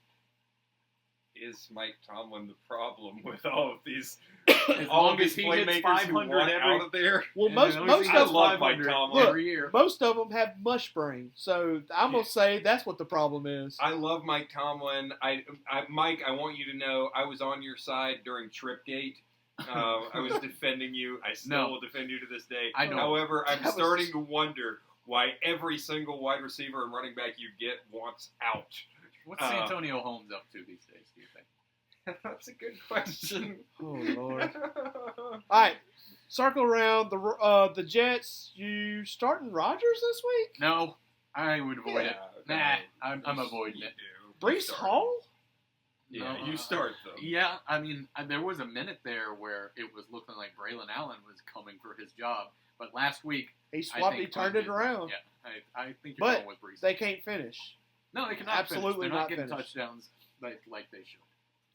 is Mike Tomlin the problem with all of these? As all long of as these he hits playmakers who 500 want every- out of there. Well, And most then most I of love Mike 500 Tomlin. every year. most of them have mush brain, so I'm gonna say that's what the problem is. I love Mike Tomlin. Mike, I want you to know I was on your side during Tripgate. I was defending you. I still No. will defend you to this day. I don't. However, I'm That was- starting to wonder why every single wide receiver and running back you get wants out. What's Antonio Holmes up to these days, do you think? That's a good question. Oh Lord! All right, circle around the Jets. You starting Rodgers this week? No, I would avoid it. Yeah, Nah, I'm avoiding you it. do. Brees Hall? Yeah, No, you start them. Yeah, I mean, there was a minute there where it was looking like Braylon Allen was coming for his job, but last week He I swapped. think He turned Clinton it did. around. Yeah, I think you're But going with Brees. They can't finish. No, they cannot absolutely finish. They're not not getting finish. touchdowns like they should.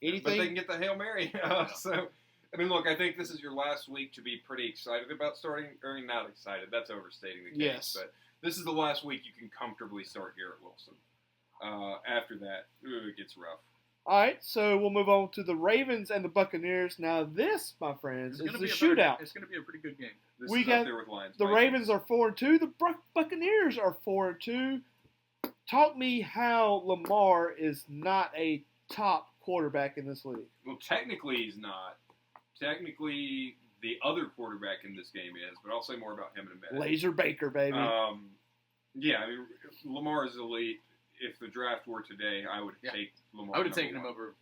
But they Anything? can get the Hail Mary. So, I mean, look, I think this is your last week to be pretty excited about starting, or not excited, that's overstating the case. Yes. But this is the last week you can comfortably start Garrett Wilson. After that, it gets rough. All right, so we'll move on to the Ravens and the Buccaneers. Now, this, my friends, is gonna the be a shootout. It's going to be a pretty good game. This We is got up there with Lions. The Vikings. Ravens are 4-2. The Buccaneers are 4-2. Talk me how Lamar is not a top quarterback in this league. Well, technically he's not. Technically, the other quarterback in this game is, but I'll say more about him in a minute. Laser Baker, baby. Yeah, I mean, Lamar is elite. If the draft were today, I would Yeah. take Lamar. I would have number taken him one. over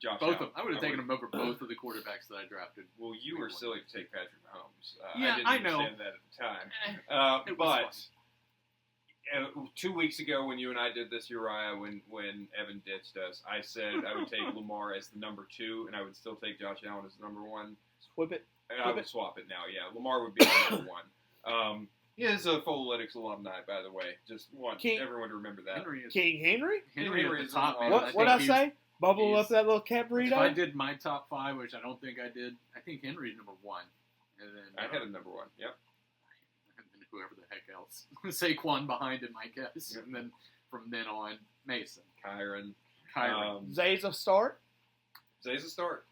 Josh both of Allen. them. I would have taken him over both of the quarterbacks that I drafted. Well, you were silly to take Patrick Mahomes. Yeah, I I didn't know. understand that at the time. It was But 2 weeks ago when you and I did this, Uriah, when Evan ditched us, I said I would take Lamar as the number 2, and I would still take Josh Allen as the number 1. Whip it. And I Flip would it. swap it now, yeah. Lamar would be the number 1. He is a Foletics alumni, by the way. Just want King- everyone to remember that. Henry is King Henry? Henry Henry at is the top. on- Man. What I think say? Bubble he's- up that little cat If I burrito? did my top 5, which I don't think I did, I think Henry's number 1. And then I had a number 1, yep. and then whoever the heck else. Saquon behind him, I guess. Yep. And then from then on, Mason. Kyron. Zay's a start. Zay's a start.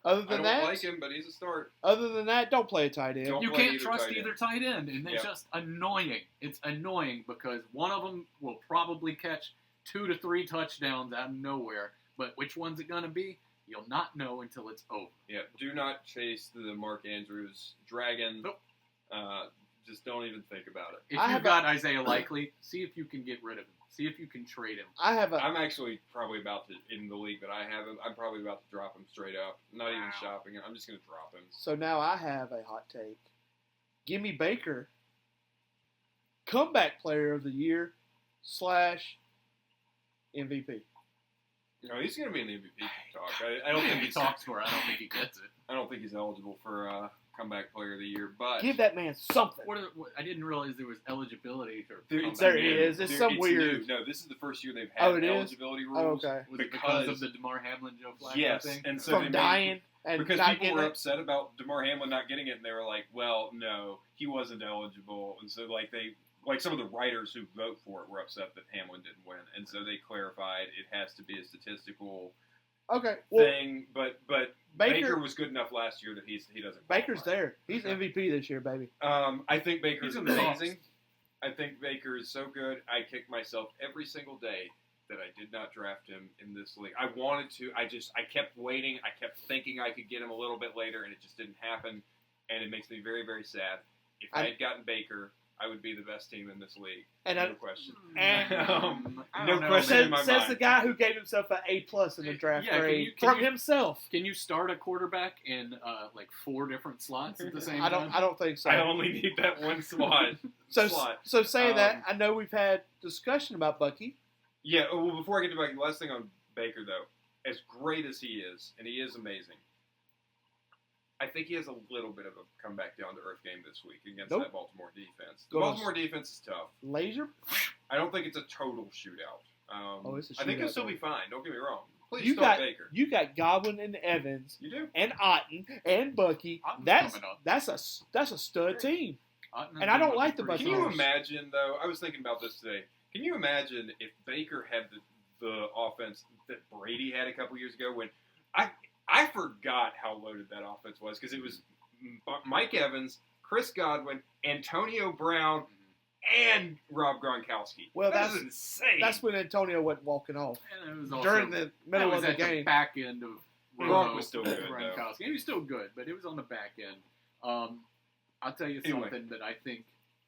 Other I than don't that, like him, but he's a start. other than that, don't play a tight end. Don't You play can't either trust tight end. either tight end, and it's just annoying. It's annoying because one of them will probably catch 2 to 3 touchdowns out of nowhere, but which one's it going to be? You'll not know until it's over. Yeah, do not chase the Mark Andrews dragon. Nope. Just don't even think about it. If I you've have got Isaiah Likely, see if you can get rid of him. See if you can trade him. I'm actually probably about to, in the league that I have him, I'm probably about to drop him straight up. Not even shopping him. I'm just going to drop him. So now I have a hot take. Give me Baker, comeback player of the year / MVP. No, he's going to be an MVP talk. I don't think He talks for it. I don't think he gets it. I don't think he's eligible for comeback player of the year, but Give that man something. What, I didn't realize there was eligibility for There comeback. it is. It's some weird. New. No, this is the first year they've had Oh, it is? eligibility rules. Oh, okay. Was it because of the DeMar Hamlin, Joe Flacco Yes, thing? and so From they made- dying and because not people getting were it. upset about DeMar Hamlin not getting it, and they were like, "Well, no, he wasn't eligible." And so, some of the writers who vote for it were upset that Hamlin didn't win, and so they clarified it has to be a statistical Okay, well, thing. But Baker was good enough last year that he doesn't. Baker's qualify. there. He's MVP this year, baby. I think Baker's He's in the amazing. talks. I think Baker is so good. I kick myself every single day that I did not draft him in this league. I wanted to. I kept waiting. I kept thinking I could get him a little bit later, and it just didn't happen. And it makes me very, very sad. If I had gotten Baker, I would be the best team in this league. And No question. And I no don't know, question man. in my says mind. the guy who gave himself an A+ in the draft Yeah, grade can from you- himself. Can you start a quarterback in 4 different slots at the same I time? don't think so. I only need that one slot. So saying that, Um, I know we've had discussion about Bucky. Yeah, well, before I get to Baker, last thing on Baker, though. As great as he is, and he is amazing, I think he has a little bit of a come back down to earth game this week against Nope. that Baltimore defense. The Goes- Baltimore defense is tough. Laser. I don't think it's a total shootout. It's a I think he'll shootout, still though. be fine. Don't get me wrong. Please You start got Baker. you got Godwin and Evans You do? and Otten and Bucky. Otten's That's coming up. that's a stud team. Otten's And I don't looking like the pretty Can Buccaneers. you good. imagine, though? I was thinking about this today. Can you imagine if Baker had the offense that Brady had a couple years ago? When I forgot how loaded that offense was because it was Mike Evans, Chris Godwin, Antonio Brown, and Rob Gronkowski. Well, That that's is insane. That's when Antonio went walking off And it was also, during the middle that of was the at game. the back end of Gronk was still good, though. Gronkowski. He was still good, but it was on the back end. I'll tell you Anyway. something that I think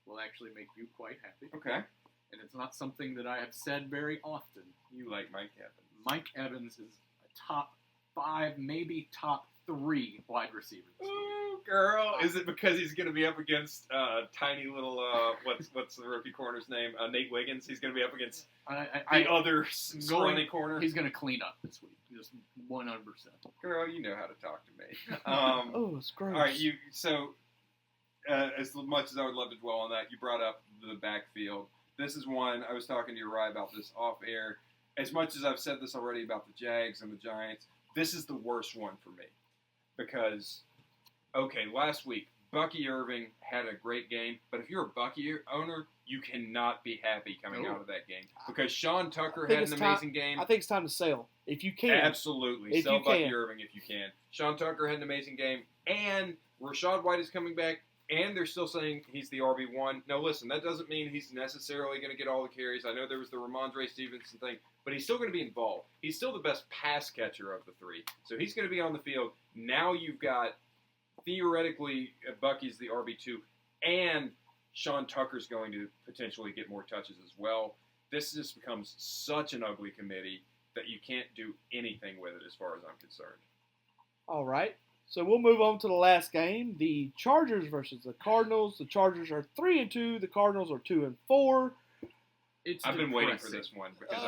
will actually make you quite happy, Okay. and it's not something that I have said very often. You like Mike Evans. Mike Evans is a top 5, maybe top 3 wide receiver. this year. Ooh, girl. Is it because he's going to be up against tiny little, what's the rookie corner's name? Nate Wiggins. He's going to be up against the other scrawny corner. He's going to clean up this week, just 100%. Girl, you know how to talk to me. Oh, it's gross. All right, as much as I would love to dwell on that, you brought up the backfield. This is one, I was talking to Uriah about this off air. As much as I've said this already about the Jags and the Giants, this is the worst one for me. Because, okay, last week, Bucky Irving had a great game, but if you're a Bucky owner, you cannot be happy coming out of that game. Because Sean Tucker had an amazing game. I think it's time to sell if you can. Absolutely. If Sell you Bucky can. Irving if you can. Sean Tucker had an amazing game, and Rashad White is coming back, and they're still saying he's the RB1. Now, listen, that doesn't mean he's necessarily going to get all the carries. I know there was the Ramondre Stevenson thing, but he's still going to be involved. He's still the best pass catcher of the three. So he's going to be on the field. Now you've got, theoretically, Bucky's the RB2, and Sean Tucker's going to potentially get more touches as well. This just becomes such an ugly committee that you can't do anything with it as far as I'm concerned. All right. So we'll move on to the last game. The Chargers versus the Cardinals. The Chargers are 3-2. The Cardinals are 2-4. I've been waiting for this one because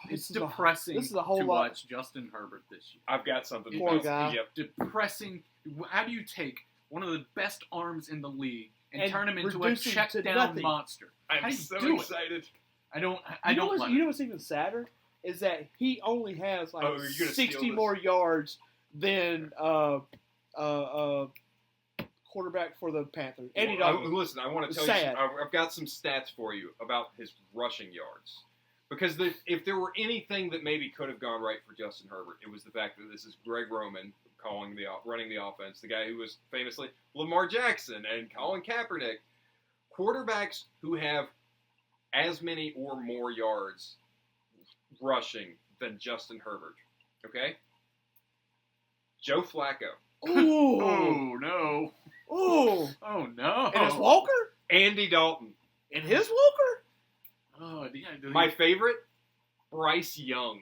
It's depressing This is a whole to lot. watch Justin Herbert this year. I've got something. Poor guy. Yep. Depressing. How do you take one of the best arms in the league and turn him into a reduce him to check-down nothing? monster? How I'm do you so do excited. it? I don't You know what's even sadder is that he only has like Oh, you're gonna steal 60 this. more yards than quarterback for the Panthers. Andy Well, Dalton. listen, I want to tell Sad. you, I've got some stats for you about his rushing yards. Because if there were anything that maybe could have gone right for Justin Herbert, it was the fact that this is Greg Roman running the offense, the guy who was famously Lamar Jackson and Colin Kaepernick. Quarterbacks who have as many or more yards rushing than Justin Herbert. Okay? Joe Flacco. Ooh. Oh no. Ooh. Oh no. And his Walker? Andy Dalton. And his Walker? Oh, yeah, My favorite, Bryce Young,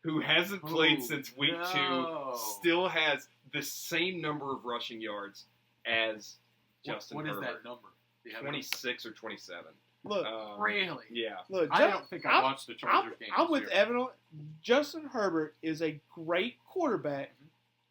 who hasn't played Oh, since week no. 2, still has the same number of rushing yards as Justin What is Herbert. that number? Do you have it? 26 or 27. Look, Really? Yeah. look. I don't think I watched the Chargers game. I'm this with year. Evan. Justin Herbert is a great quarterback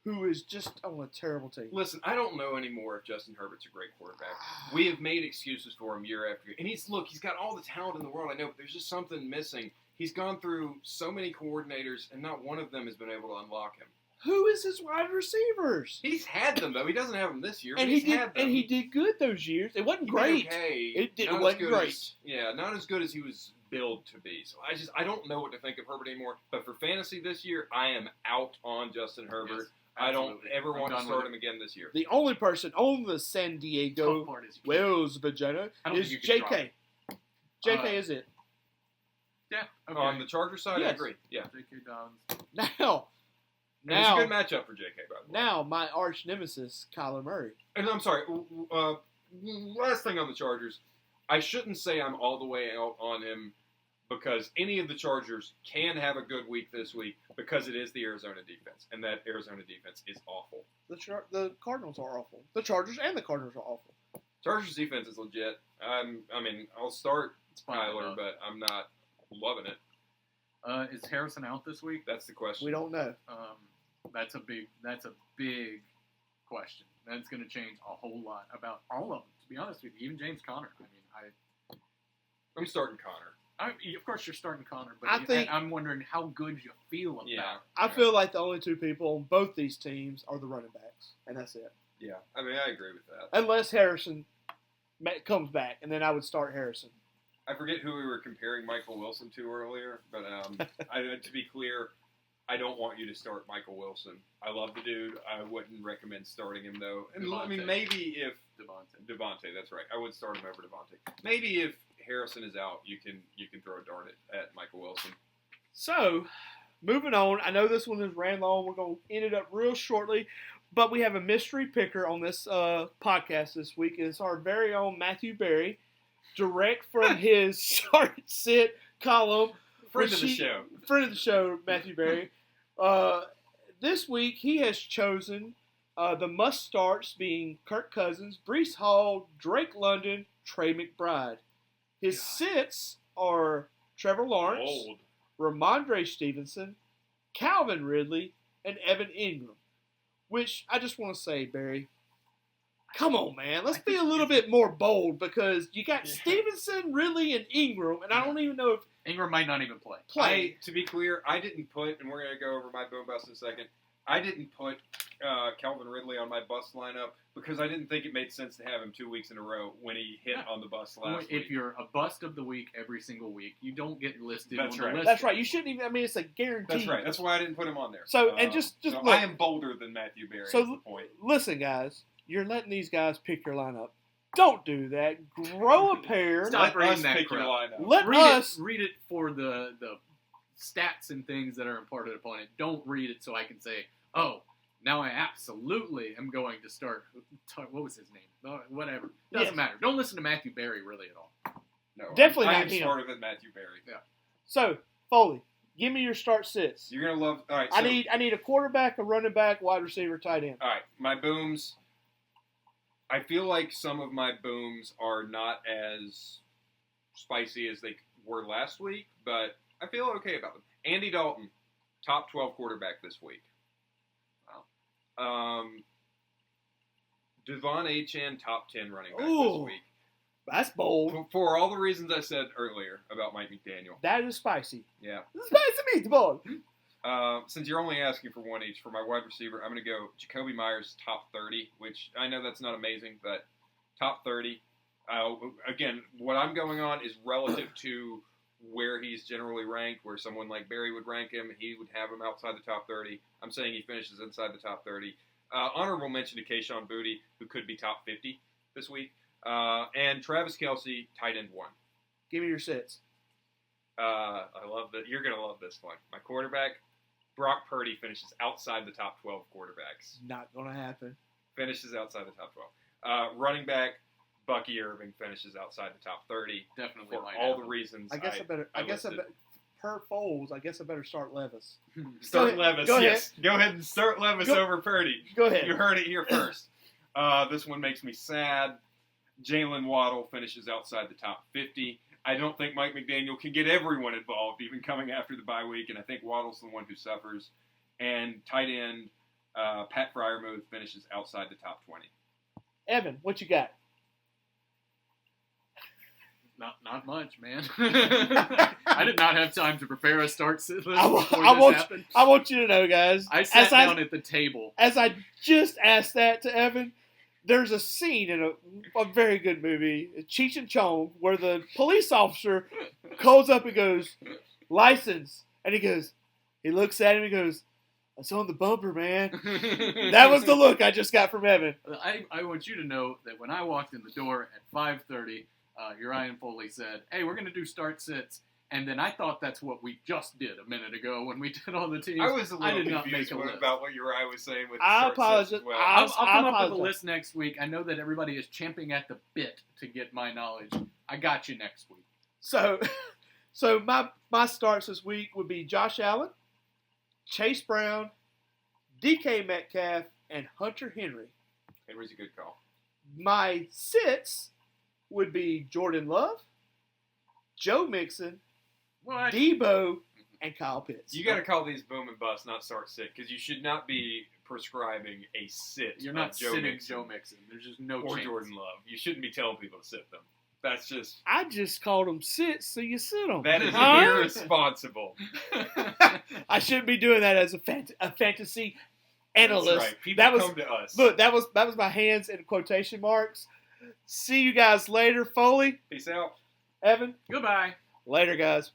who is just on a terrible team. Listen, I don't know anymore if Justin Herbert's a great quarterback. We have made excuses for him year after year. And he's got all the talent in the world, I know, but there's just something missing. He's gone through so many coordinators, and not one of them has been able to unlock him. Who is his wide receivers? He's had them, though. He doesn't have them this year, And but he he's did, had them. and he did good those years. It wasn't He did great. okay. It Not as wasn't good great. Not as good as he was billed to be. So I don't know what to think of Herbert anymore. But for fantasy this year, I am out on Justin Herbert. Yes, I don't absolutely. ever I'm want to done start with him again this year. The only person on the San Tough Diego part is Wells Vagina I don't is think you can JK. JK is it. Yeah. Okay. On the Chargers side, I Yes. agree. Yeah. J.K. Dobbins. Now, And it's a good matchup for JK, by the way. now my arch nemesis, Kyler Murray. And I'm sorry, last thing on the Chargers. I shouldn't say I'm all the way out on him because any of the Chargers can have a good week this week because it is the Arizona defense, and that Arizona defense is awful. The Cardinals are awful. The Chargers and the Cardinals are awful. Chargers defense is legit. I'll start It's fine Kyler, enough. but I'm not loving it. Is Harrison out this week? That's the question. We don't know. That's a big question. That's going to change a whole lot about all of them. To be honest with you, even James Conner. I'm starting Connor. Of course you're starting Conner, but I think- I'm wondering how good you feel about Yeah. it. I feel like the only two people on both these teams are the running backs, and that's it. Yeah, I agree with that. Unless Harrison comes back, and then I would start Harrison. I forget who we were comparing Michael Wilson to earlier, but to be clear, I don't want you to start Michael Wilson. I love the dude. I wouldn't recommend starting him, though. And Devontae. maybe if Devontae. that's right. I would start him over Devontae. Maybe if Harrison is out, you can throw a dart at Michael Wilson. So, moving on. I know this one has ran long. We're going to end it up real shortly. But we have a mystery picker on this podcast this week. It's our very own Matthew Berry, direct from his Start Sit column. Friend of the show. Friend of the show, Matthew Berry. This week, he has chosen the must-starts being Kirk Cousins, Breece Hall, Drake London, Trey McBride. His sits are Trevor Lawrence, Old. Ramondre Stevenson, Calvin Ridley, and Evan Ingram. Which I just want to say, Barry, come on, man. Let's be a little bit more bold because you got Stevenson, Ridley, and Ingram, and I don't even know if Ingram might not even play. To be clear, I didn't put, and we're going to go over my boom bust in a second, I didn't put Calvin Ridley on my bust lineup because I didn't think it made sense to have him 2 weeks in a row when he hit on the bust last week. If you're a bust of the week every single week, you don't get listed That's on right. the list. that's right. You shouldn't even. I mean, it's a guarantee. That's right. That's why I didn't put him on there. So, and just so look. I am bolder than Matthew Berry. So is the point. Listen, guys, you're letting these guys pick your lineup. Don't do that. Grow a pair. Stop Let reading us that pick your crap. lineup. Let read us. Read it for the stats and things that are imparted upon it. Don't read it so I can say, oh, now I absolutely am going to start. What was his name? Whatever. Doesn't Yes. matter. Don't listen to Matthew Berry really at all. No, Definitely I not am him. smarter than Matthew Berry. Yeah. So, Foley, give me your start sits. You're gonna love. All right. So, I need a quarterback, a running back, wide receiver, tight end. All right, my booms. I feel like some of my booms are not as spicy as they were last week, but I feel okay about them. Andy Dalton, top 12 quarterback this week. Wow. Devon Achane, top 10 running back this Ooh. week. That's bold. For all the reasons I said earlier about Mike McDaniel. That is spicy. Yeah. Spicy meatball. Since you're only asking for one each, for my wide receiver, I'm going to go Jacoby Myers top 30, which I know that's not amazing, but top 30. Again, what I'm going on is relative to where he's generally ranked, where someone like Barry would rank him. He would have him outside the top 30. I'm saying he finishes inside the top 30. Honorable mention to Kayshon Boutte, who could be top 50 this week. And Travis Kelce, tight end 1. Give me your sits. I love that. You're going to love this one. My quarterback, Brock Purdy, finishes outside the top 12 quarterbacks. Not going to happen. Finishes outside the top 12. Running back, Bucky Irving, finishes outside the top 30. Definitely For might all happen. the reasons I guess I better. Per Foles, I guess I better start Levis. Start Go Levis, ahead. yes. Go ahead and start Levis over Purdy. Go ahead. You heard it here first. This one makes me sad. Jalen Waddle finishes outside the top 50. I don't think Mike McDaniel can get everyone involved, even coming after the bye week, and I think Waddle's the one who suffers. And tight end Pat Freiermuth finishes outside the top 20. Evan, what you got? Not much, man. I did not have time to prepare a start list before this happened. I want you to know, guys. I sat down at the table. As I just asked that to Evan, there's a scene in a very good movie, Cheech and Chong, where the police officer calls up and goes, "License," and he looks at him and goes, "That's on the bumper, man." That was the look I just got from Evan. I want you to know that when I walked in the door at 5:30, Uriah Foley said, "Hey, we're going to do start sits." And then I thought that's what we just did a minute ago when we did all the teams. I was a little did not confused make a list. about what Uriah was saying with the I start apologize. sets as well. I'll come up with a apologize. list next week. I know that everybody is champing at the bit to get my knowledge. I got you next week. So my starts this week would be Josh Allen, Chase Brown, DK Metcalf, and Hunter Henry. Henry's a good call. My sits would be Jordan Love, Joe Mixon, What? Debo, and Kyle Pitts. You got to call these boom and bust, not start sit, because you should not be prescribing a sit. You're of not Joe sitting Mixon Joe Mixon. There's just no or chance. Jordan Love. You shouldn't be telling people to sit them. That's just I just called them sits, so you sit them. that is Huh? irresponsible. I shouldn't be doing that as a fantasy analyst. That's right. People come to us. Look, that was my hands in quotation marks. See you guys later, Foley, Peace out. Evan. Goodbye. Later, guys.